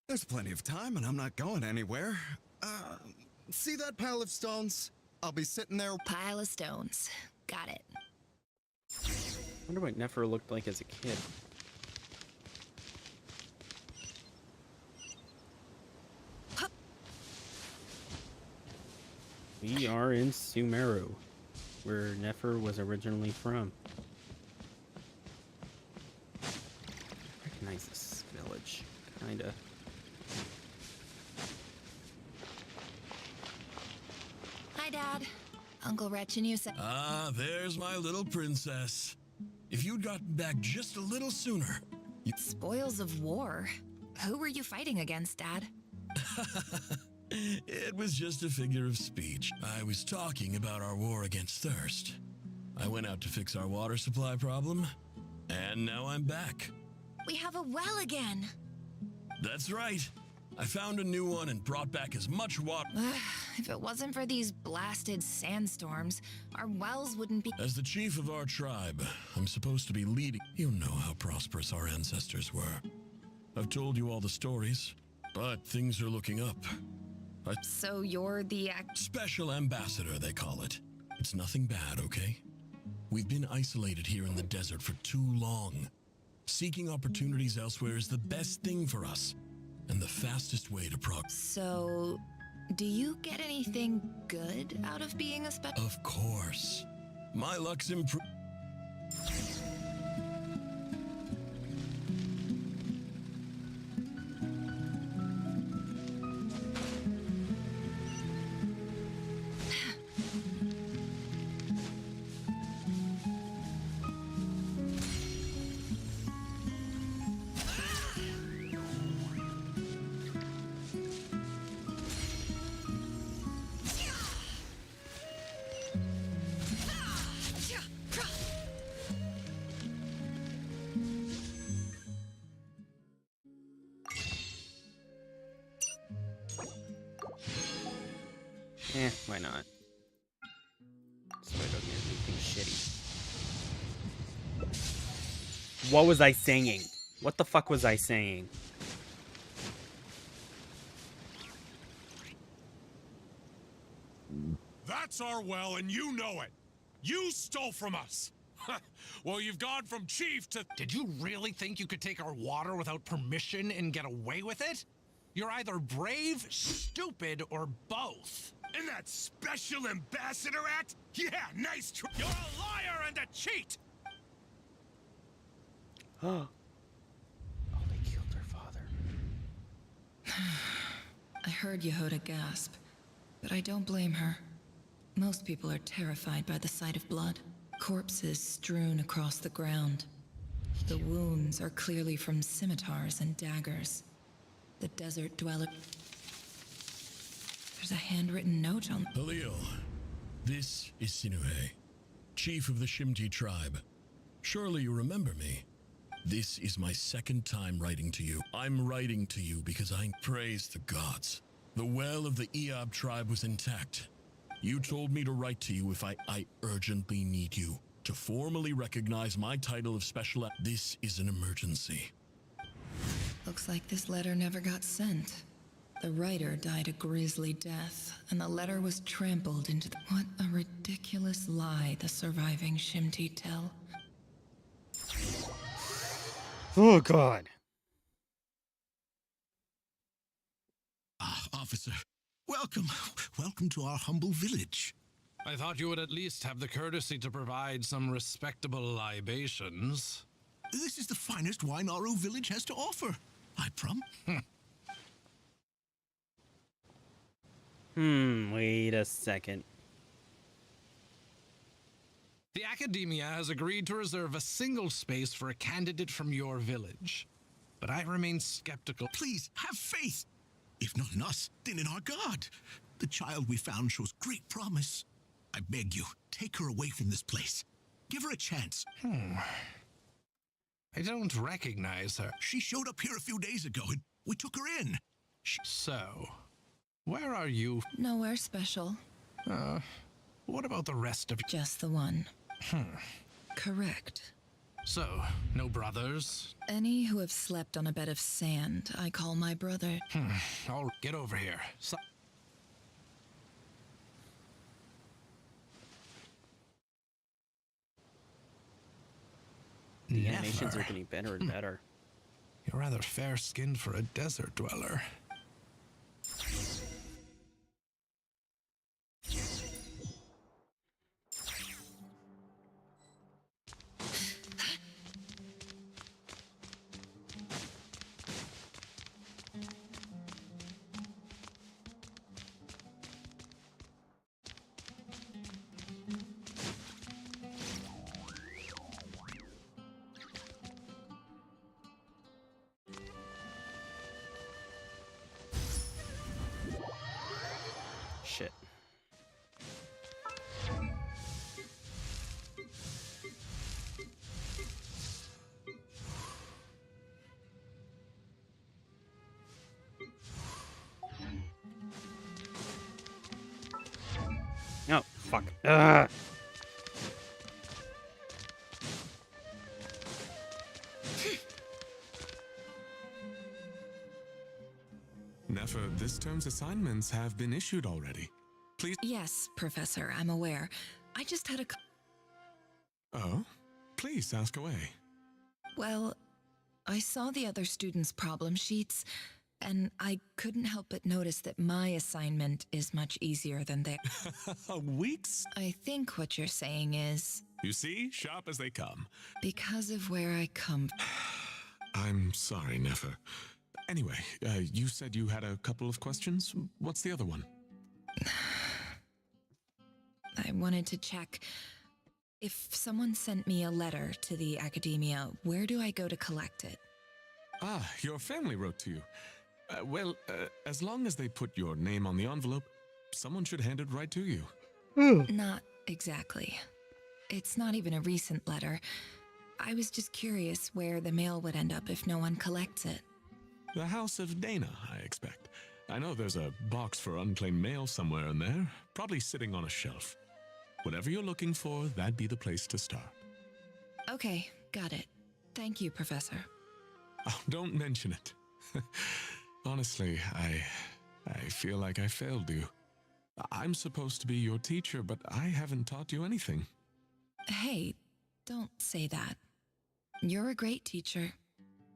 there's plenty of time and I'm not going anywhere. See that pile of stones? I'll be sitting there... Pile of stones. Got it. I wonder what Nefer looked like as a kid. We are in Sumeru, where Nefer was originally from. I recognize this village, kinda. Hi, Dad. Uncle Retinue said... Ah, there's my little princess. If you'd gotten back just a little sooner... Spoils of war? Who were you fighting against, Dad? It was just a figure of speech. I was talking about our war against thirst. I went out to fix our water supply problem, and now I'm back. We have a well again. That's right. I found a new one and brought back as much water. If it wasn't for these blasted sandstorms, our wells wouldn't be... As the chief of our tribe, I'm supposed to be leading. You know how prosperous our ancestors were. I've told you all the stories, but things are looking up. So you're the Special ambassador, they call it. It's nothing bad, okay? We've been isolated here in the desert for too long. Seeking opportunities elsewhere is the best thing for us, and the fastest way to progress. So, do you get anything good out of being a special? Of course. My luck's improved. Why not? So I don't get anything shitty. What was I saying? What the fuck was I saying? That's our well, and you know it. You stole from us. Well, you've gone from chief to... Did you really think you could take our water without permission and get away with it? You're either brave, stupid, or both. In that special ambassador act? Yeah, nice try. You're a liar and a cheat! Oh, they killed her father. I heard Yehoda gasp, but I don't blame her. Most people are terrified by the sight of blood. Corpses strewn across the ground. The wounds are clearly from scimitars and daggers. The desert dweller... There's a handwritten note on... Halil, this is Sinuhe, chief of the Shimti tribe. Surely you remember me. This is my second time writing to you. I'm writing to you because I praise the gods. The well of the Eob tribe was intact. You told me to write to you if I urgently need you. To formally recognize my title of special... This is an emergency. Looks like this letter never got sent. The writer died a grisly death, and the letter was trampled into the... What a ridiculous lie the surviving Shimti tell. Oh, God. Ah, officer. Welcome. Welcome to our humble village. I thought you would at least have the courtesy to provide some respectable libations. This is the finest wine Aru village has to offer. I promise. Wait a second. The Academia has agreed to reserve a single space for a candidate from your village. But I remain skeptical. Please, have faith. If not in us, then in our God. The child we found shows great promise. I beg you, take her away from this place. Give her a chance. I don't recognize her. She showed up here a few days ago, and we took her in. So, where are you? Nowhere special. What about the rest of... Just the one. Correct. So, no brothers? Any who have slept on a bed of sand, I call my brother. I'll get over here. The animations are getting better and better. You're rather fair-skinned for a desert dweller. Shit. Oh, fuck. Nefa, this term's assignments have been issued already. Please. Yes, Professor, I'm aware. I just had a... Oh? Please ask away. Well, I saw the other students' problem sheets, and I couldn't help but notice that my assignment is much easier than theirs. Weeks? I think what you're saying is... You see? Sharp as they come. Because of where I come... I'm sorry, Nefer. Anyway, you said you had a couple of questions. What's the other one? I wanted to check... If someone sent me a letter to the academia, where do I go to collect it? Ah, your family wrote to you. As long as they put your name on the envelope, someone should hand it right to you. Not exactly. It's not even a recent letter. I was just curious where the mail would end up if no one collects it. The House of Dana, I expect. I know there's a box for unclaimed mail somewhere in there, probably sitting on a shelf. Whatever you're looking for, that'd be the place to start. Okay, got it. Thank you, Professor. Oh, don't mention it. Honestly, I feel like I failed you. I'm supposed to be your teacher, but I haven't taught you anything. Hey, don't say that. You're a great teacher,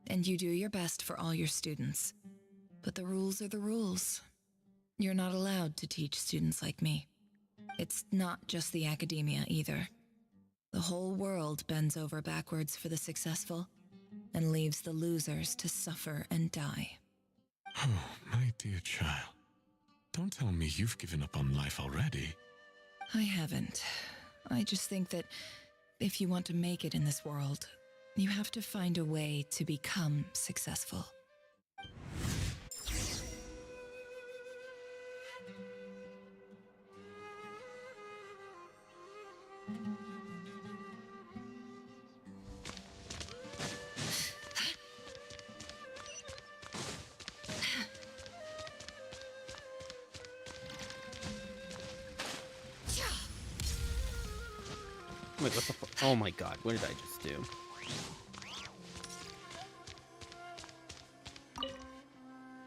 and you do your best for all your students. But the rules are the rules. You're not allowed to teach students like me. It's not just the academia either. The whole world bends over backwards for the successful and leaves the losers to suffer and die. Oh, my dear child. Don't tell me you've given up on life already. I haven't. I just think that if you want to make it in this world, you have to find a way to become successful. Wait, what the oh my god, what did I just do?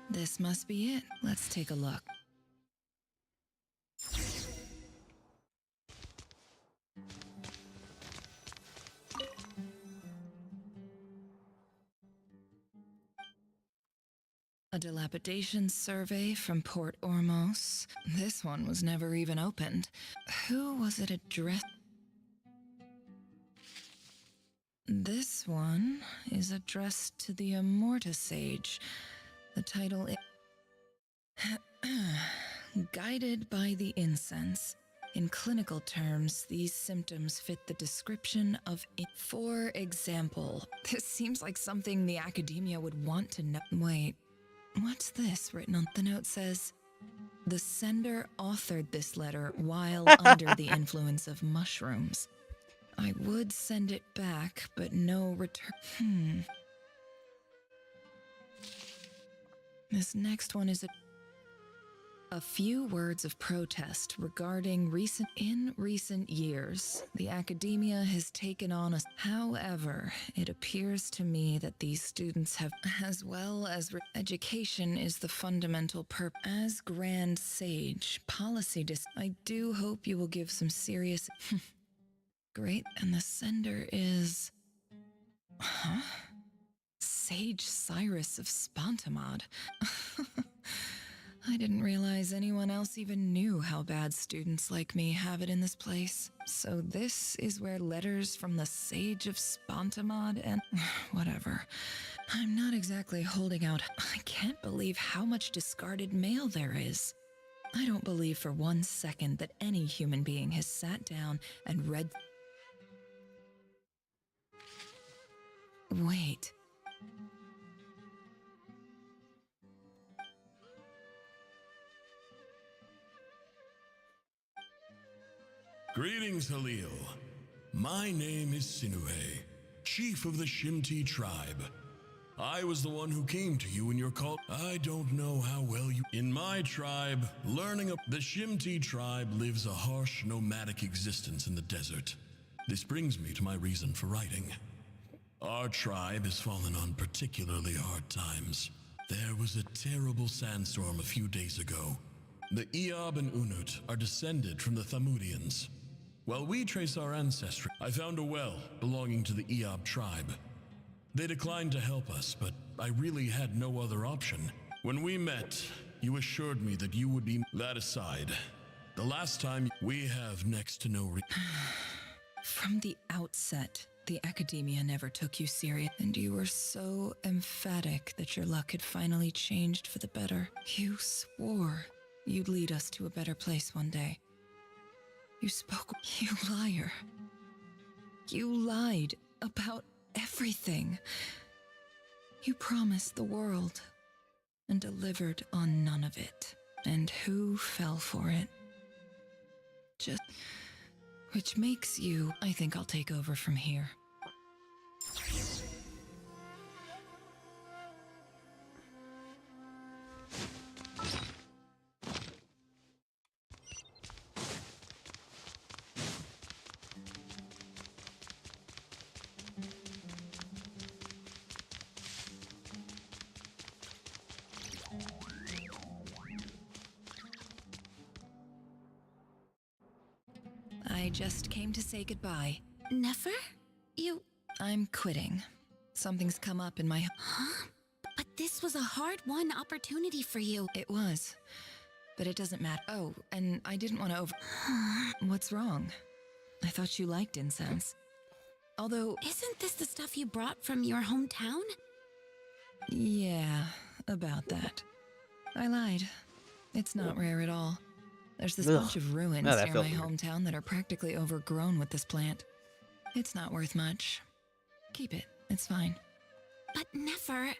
This must be it. Let's take a look. A dilapidation survey from Port Ormos. This one was never even opened. Who was it addressed? This one is addressed to the Immortus Sage. The title is Guided by the Incense. In clinical terms, these symptoms fit the description of it. For example, this seems like something the academia would want to know. Wait, what's this written on the note? Says, the sender authored this letter while under the influence of mushrooms. I would send it back, but no return. This next one is a few words of protest regarding in recent years, the academia has taken on a... However, it appears to me that these students have, as well as education is the fundamental purpose. As Grand Sage, I do hope you will give some serious... Great, and the sender is... Huh? Sage Cyrus of Spontamod. I didn't realize anyone else even knew how bad students like me have it in this place. So this is where letters from the Sage of Spontamod and... whatever. I'm not exactly holding out. I can't believe how much discarded mail there is. I don't believe for 1 second that any human being has sat down and read... Wait. Greetings, Halil. My name is Sinue, chief of the Shimti tribe. I was the one who came to you in your call. I don't know how well you... In my tribe, the Shimti tribe lives a harsh, nomadic existence in the desert. This brings me to my reason for writing. Our tribe has fallen on particularly hard times. There was a terrible sandstorm a few days ago. The Eob and Unut are descended from the Thamudians. While we trace our ancestry, I found a well belonging to the Eob tribe. They declined to help us, but I really had no other option. When we met, you assured me that you would be that aside. The last time we have next to no From the outset, the academia never took you serious, and you were so emphatic that your luck had finally changed for the better. You swore you'd lead us to a better place one day. You spoke, you liar. You lied about everything. You promised the world and delivered on none of it. And who fell for it? Which makes you, I think I'll take over from here. I just came to say goodbye. Never? I'm quitting. Something's come up in my... Huh? But this was a hard-won opportunity for you. It was. But it doesn't matter. Oh, and I didn't want to over... What's wrong? I thought you liked incense. Although... Isn't this the stuff you brought from your hometown? Yeah, about that. I lied. It's not rare at all. There's this Ugh. bunch of ruins No, that near felt my weird. hometown that are practically overgrown with this plant. It's not worth much. Keep it. It's fine. But never.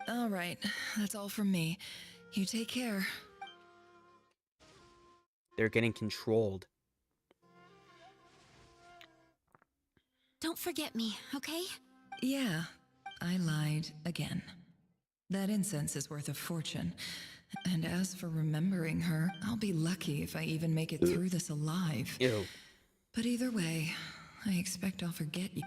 All right. That's all from me. You take care. They're getting controlled. Don't forget me, okay? Yeah, I lied again. That incense is worth a fortune. And as for remembering her, I'll be lucky if I even make it through this alive. Ew. But either way, I expect I'll forget you.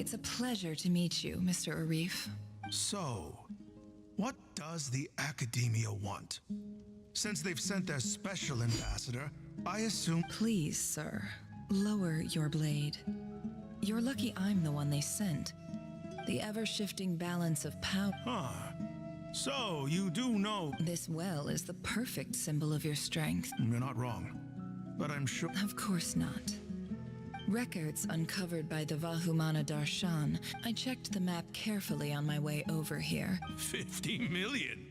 It's a pleasure to meet you, Mr. Arif. So, what does the Academia want? Since they've sent their special ambassador, I assume... Please, sir, lower your blade. You're lucky I'm the one they sent. The ever-shifting balance of power... Huh. So, you do know... This well is the perfect symbol of your strength. You're not wrong. But I'm sure... Of course not. Records uncovered by the Vahumana Darshan. I checked the map carefully on my way over here. 50 million?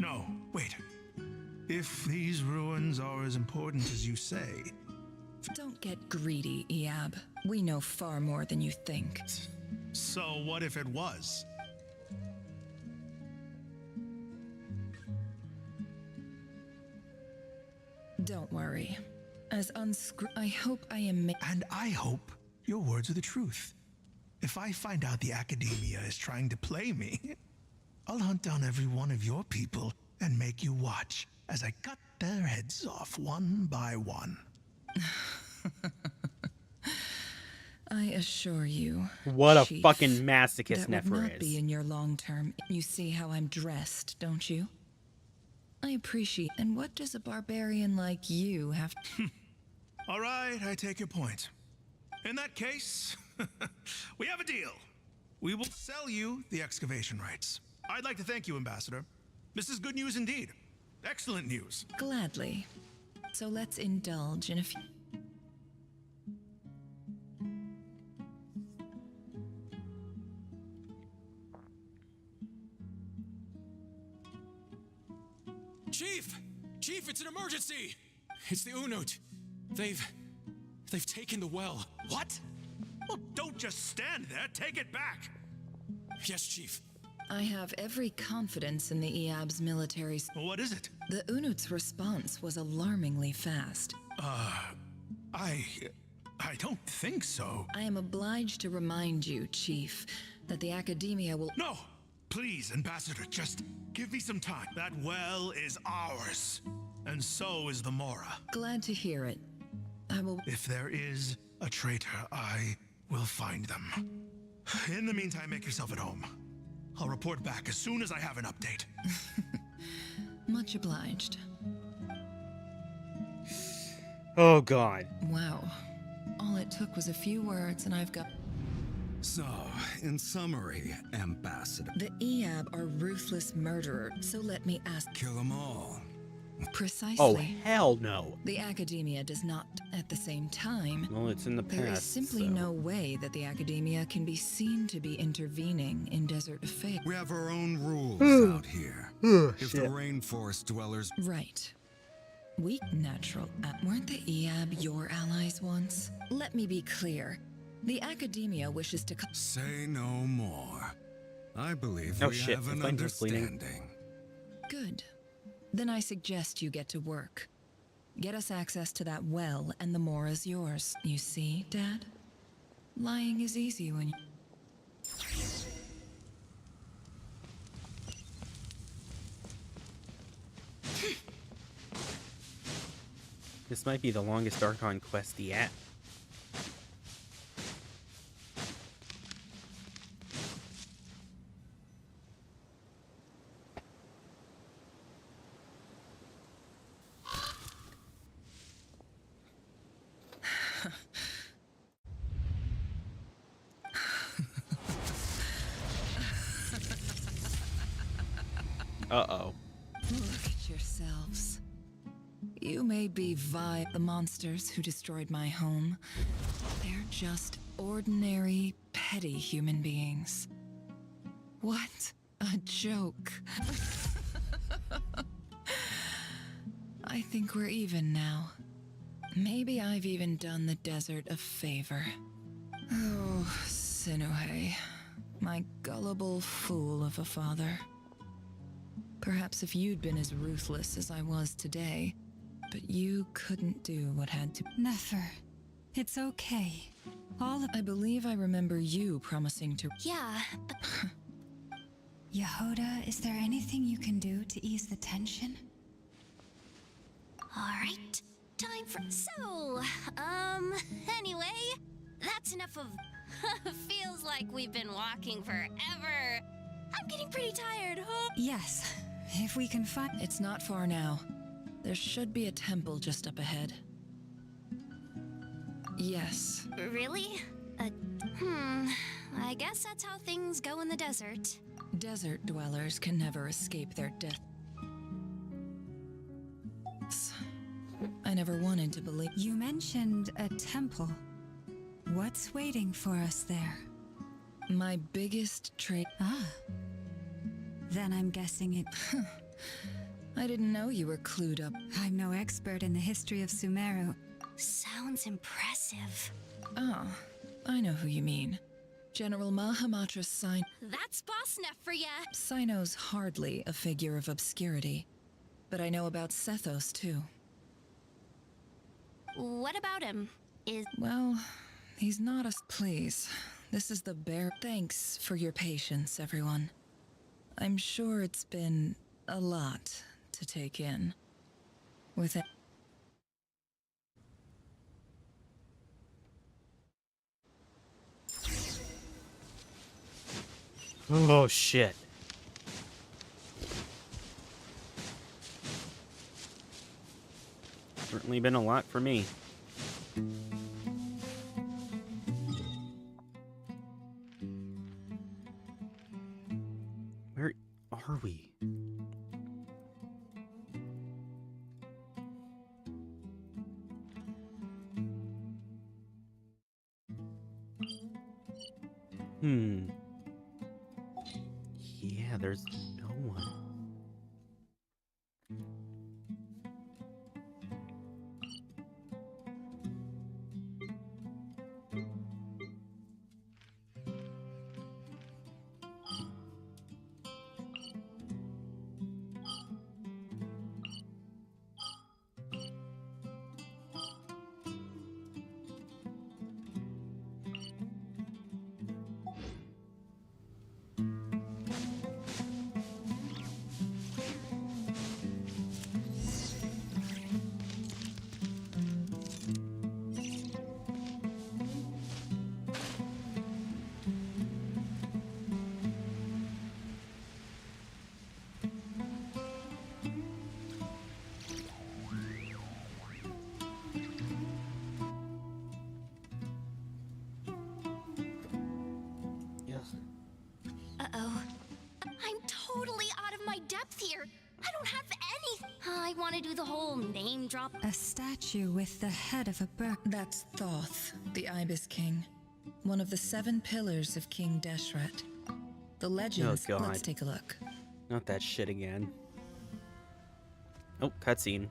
No, wait. If these ruins are as important as you say... Don't get greedy, Iab. We know far more than you think. So what if it was? Don't worry. As I hope I am And I hope your words are the truth. If I find out the Academia is trying to play me, I'll hunt down every one of your people and make you watch as I cut their heads off one by one. I assure you. What a Chief, fucking masochist that would Nefer not is. be in your long term. You see how I'm dressed, don't you? I appreciate. And what does a barbarian like you have? All right, I take your point. In that case, we have a deal. We will sell you the excavation rights. I'd like to thank you, Ambassador. This is good news indeed. Excellent news. Gladly. So let's indulge in a few. Chief! Chief, it's an emergency! It's the Unut. They've taken the well. What? Well, don't just stand there. Take it back. Yes, Chief. I have every confidence in the Eab's militaries. What is it? The Unut's response was alarmingly fast. I don't think so. I am obliged to remind you, Chief, that the Academia will— No! Please, Ambassador, just give me some time. That well is ours. And so is the Mora. Glad to hear it. I will— If there is a traitor, I will find them. In the meantime, make yourself at home. I'll report back as soon as I have an update. Much obliged. Oh, God. Wow. All it took was a few words and I've got— So, in summary, Ambassador. The Eab are ruthless murderers, so let me ask— Kill them all. Precisely. Oh, hell no. The Academia does not. At the same time, Well, it's in the past. there is simply so. no way that the Academia can be seen to be intervening in Desert Affairs. We have our own rules out here. If the rainforest dwellers... Right. We natural. Weren't the Eab your allies once? Let me be clear. The Academia wishes to— Say no more. I believe Oh, we shit, have an my hand's bleeding. understanding. Good. Then I suggest you get to work. Get us access to that well, and the Mora's yours. You see, Dad? Lying is easy when you— This might be the longest Archon quest yet. Uh-oh. Look at yourselves. You may be the monsters who destroyed my home. They're just ordinary, petty human beings. What a joke. I think we're even now. Maybe I've even done the desert a favor. Oh, Sinuhe, my gullible fool of a father. Perhaps if you'd been as ruthless as I was today, but you couldn't do what had to— Nefer, it's okay. I believe I remember you promising to— Yeah. Yehoda, is there anything you can do to ease the tension? Alright. Time for— anyway, that's enough of— Feels like we've been walking forever. I'm getting pretty tired, huh? Yes, if we can find— It's not far now. There should be a temple just up ahead. Yes. Really? I guess that's how things go in the desert. Desert dwellers can never escape their death. I never wanted to believe— You mentioned a temple. What's waiting for us there? My biggest trait— Ah. Then I'm guessing it— I didn't know you were clued up. I'm no expert in the history of Sumeru. Sounds impressive. Oh, I know who you mean. General Mahamatra Sino. That's Boss Neff for ya. Sino's hardly a figure of obscurity, but I know about Sethos too. What about him? Well, he's not a— Please, this is the bare— Thanks for your patience, everyone. I'm sure it's been a lot to take in. With it— Oh, shit. Certainly been a lot for me. Where are we? Yeah, there's no one. Uh-oh. I'm totally out of my depth here. I don't have any. I want to do the whole name drop. A statue with the head of a bird. That's Thoth, the Ibis King. One of the 7 pillars of King Deshret. The legends, Oh, God. let's take a look. Not that shit again. Oh, cutscene.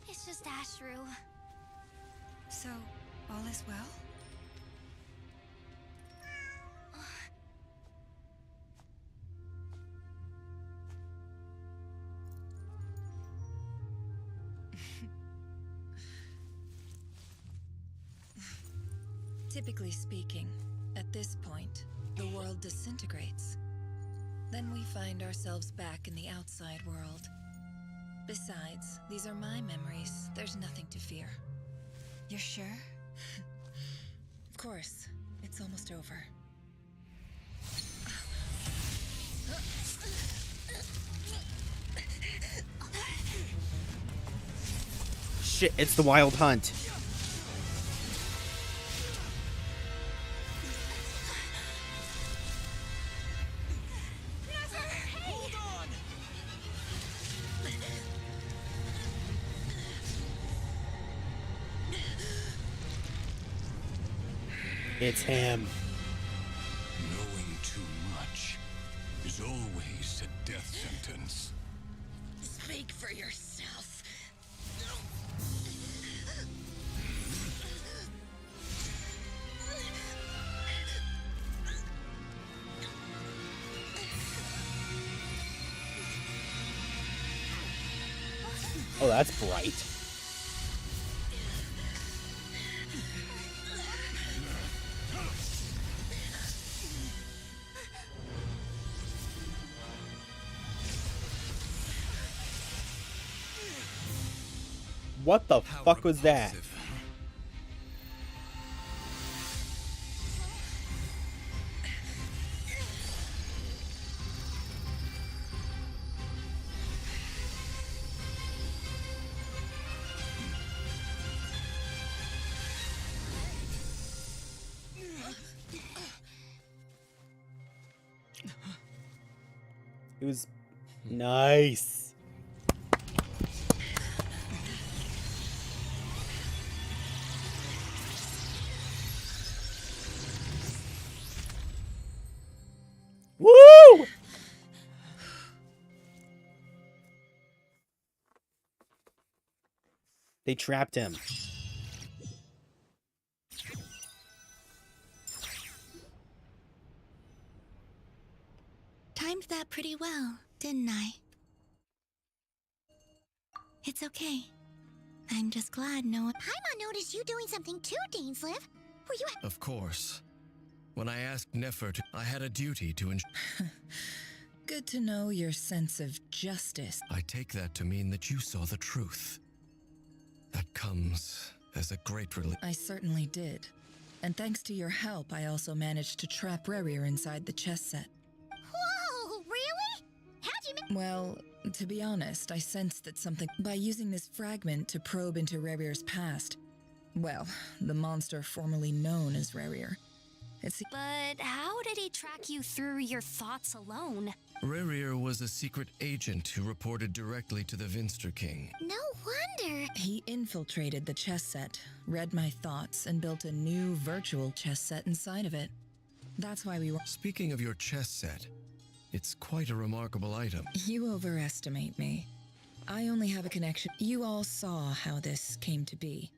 It's just Ashru. So, all is well? Typically speaking, at this point, the world disintegrates. Then we find ourselves back in the outside world. Besides, these are my memories. There's nothing to fear. You're sure? Of course. It's almost over. Shit, it's the Wild Hunt. It's him. Knowing too much is always a death sentence. Speak for yourself. Oh, that's bright. What the fuck was that? It was nice. Woo! They trapped him. Timed that pretty well, didn't I? It's okay. I'm just glad no one. Paimon noticed you doing something too, Dainsleif. Were you? Of course. When I asked Nefer to, I had a duty to ensure. Good to know your sense of justice. I take that to mean that you saw the truth. That comes as a great relief. I certainly did. And thanks to your help, I also managed to trap Rerir inside the chess set. Whoa, really? How'd you Well, to be honest, I sensed that something. By using this fragment to probe into Rerir's past. Well, the monster formerly known as Rerir. But how did he track you through your thoughts alone? Rerir was a secret agent who reported directly to the Vinster King. No wonder. He infiltrated the chess set, read my thoughts, and built a new virtual chess set inside of it. That's why we were. Speaking of your chess set, it's quite a remarkable item. You overestimate me. I only have a connection. You all saw how this came to be.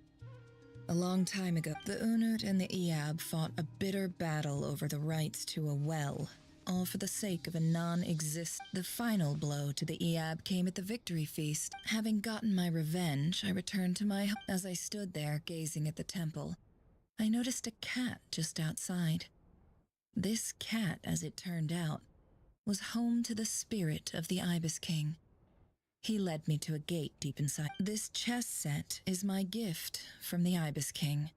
A long time ago, the Unut and the Eab fought a bitter battle over the rights to a well, all for the sake of a non-exist. The final blow to the Eab came at the victory feast. Having gotten my revenge, I returned to my home. As I stood there gazing at the temple, I noticed a cat just outside. This cat, as it turned out, was home to the spirit of the Ibis King. He led me to a gate deep inside. This chess set is my gift from the Ibis King.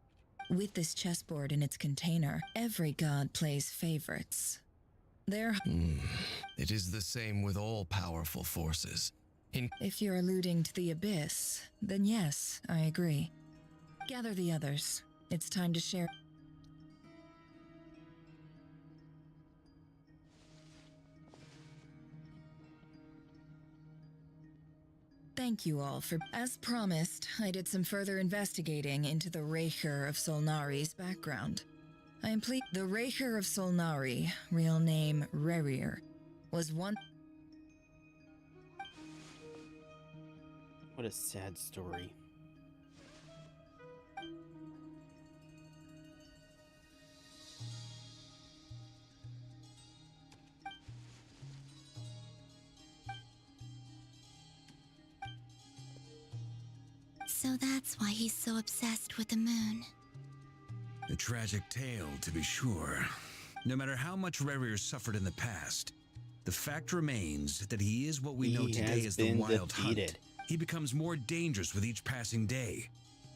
With this chessboard in its container, every god plays favorites. It is the same with all powerful forces. If you're alluding to the Abyss, then yes, I agree. Gather the others. It's time to share. Thank you all for... As promised, I did some further investigating into the Raker of Solnari's background. I am pleased... The Raker of Solnari, real name Rerir, was one... What a sad story. So that's why he's so obsessed with the moon. A tragic tale, to be sure. No matter how much Rerir suffered in the past, the fact remains that he is what we know today as the Wild Hunt. He becomes more dangerous with each passing day.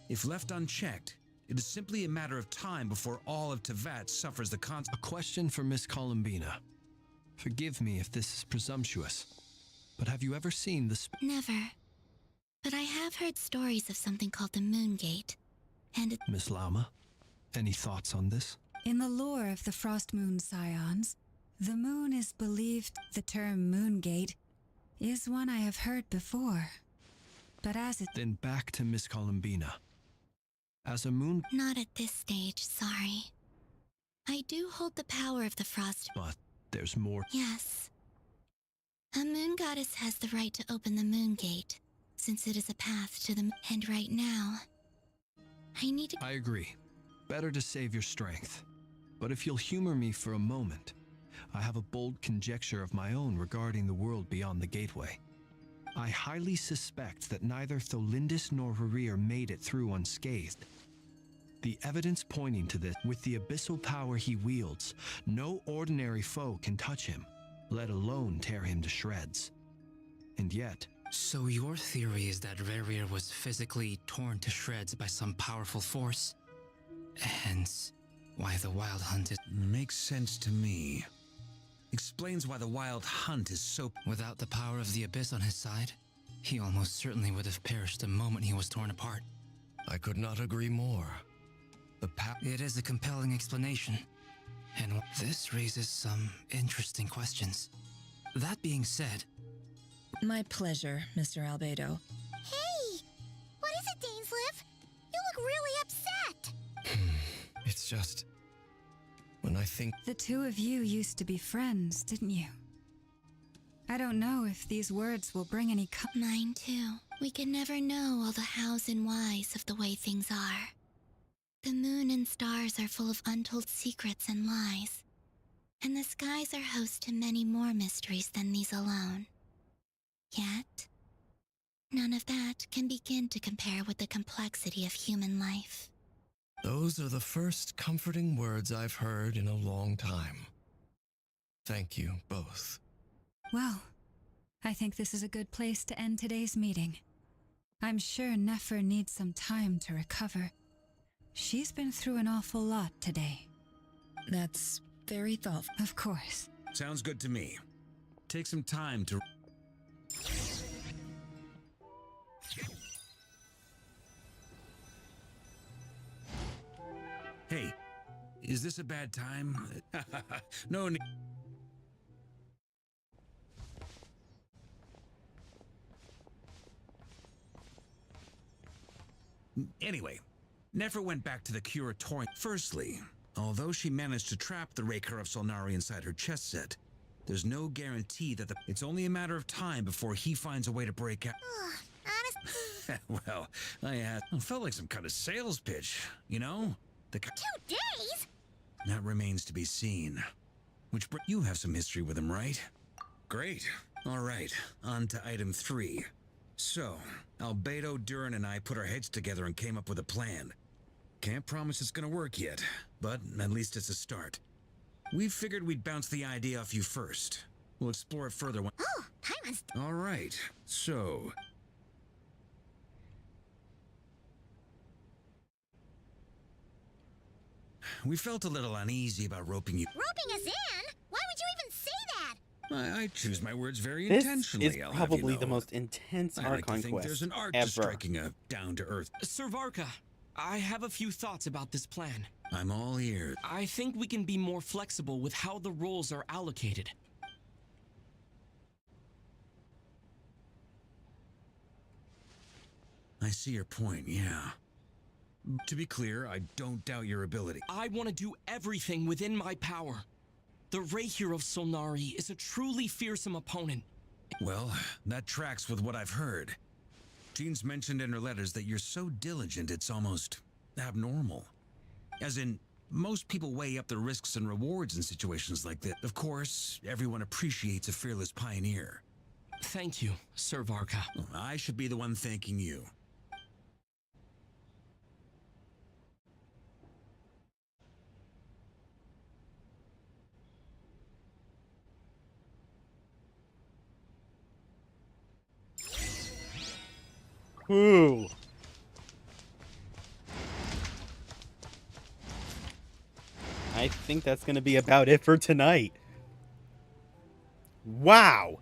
If left unchecked, it is simply a matter of time before all of Teyvat suffers the A question for Miss Columbina. Forgive me if this is presumptuous, but have you ever seen the Never. But I have heard stories of something called the Moon Gate, and Miss Lauma, any thoughts on this? In the lore of the Frost Moon Scions, the moon is believed. The term Moon Gate is one I have heard before. But as it... Then back to Miss Columbina. As a moon... Not at this stage, sorry. I do hold the power of the Frost... But there's more... Yes. A moon goddess has the right to open the Moon Gate, since it is a path to the... And right now, I need to... I agree. Better to save your strength. But if you'll humor me for a moment, I have a bold conjecture of my own regarding the world beyond the gateway. I highly suspect that neither Tholindis nor Rerir made it through unscathed. The evidence pointing to this, with the abyssal power he wields, no ordinary foe can touch him, let alone tear him to shreds. And yet... So your theory is that Rerir was physically torn to shreds by some powerful force? Hence, why the Wild Hunt is... Makes sense to me. Explains why the Wild Hunt is so... Without the power of the Abyss on his side, he almost certainly would have perished the moment he was torn apart. I could not agree more. It is a compelling explanation, and this raises some interesting questions. That being said... My pleasure, Mr. Albedo. Hey! What is it, Dainsleif? You look really upset! It's just... When I think... The two of you used to be friends, didn't you? I don't know if these words will bring any Mine too. We can never know all the hows and whys of the way things are. The moon and stars are full of untold secrets and lies. And the skies are host to many more mysteries than these alone. Yet, none of that can begin to compare with the complexity of human life. Those are the first comforting words I've heard in a long time. Thank you, both. Well, I think this is a good place to end today's meeting. I'm sure Nefer needs some time to recover. She's been through an awful lot today. That's very thoughtful. Of course. Sounds good to me. Take some time to... Hey, is this a bad time? No need. Anyway, Nefer went back to the Curatorium. Firstly, although she managed to trap the Raker of Solnari inside her chess set, there's no guarantee that it's only a matter of time before he finds a way to break out. Well, I felt like some kind of sales pitch, you know? 2 days? That remains to be seen. You have some history with him, right? Great. All right, on to item 3. So, Albedo, Durin, and I put our heads together and came up with a plan. Can't promise it's gonna work yet, but at least it's a start. We figured we'd bounce the idea off you first. We'll explore it further when... Oh, Paimon. All right, so... we felt a little uneasy about roping you. Roping us in? Why would you even say that? I choose my words very This intentionally. is I'll have probably you the know. most intense I like to Archon think quest there's an art ever. to striking a down-to-earth. Sir Varka, I have a few thoughts about this plan. I'm all ears. I think we can be more flexible with how the roles are allocated. I see your point, yeah. To be clear, I don't doubt your ability. I want to do everything within my power. The Rahir of Solnari is a truly fearsome opponent. Well, that tracks with what I've heard. Jean's mentioned in her letters that you're so diligent it's almost abnormal. As in, most people weigh up the risks and rewards in situations like this. Of course, everyone appreciates a fearless pioneer. Thank you, Sir Varka. I should be the one thanking you. Ooh. I think that's going to be about it for tonight. Wow.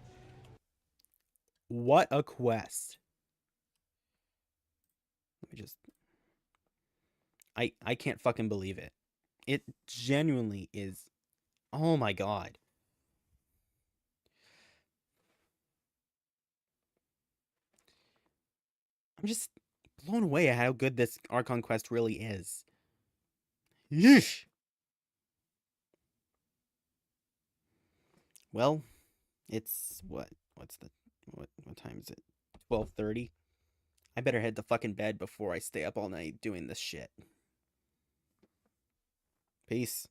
What a quest. Let me just... I can't fucking believe it. It genuinely is... Oh my god. I'm just blown away at how good this Archon quest really is. Yeesh. Well, it's what time is it? 12:30. I better head to fucking bed before I stay up all night doing this shit. Peace.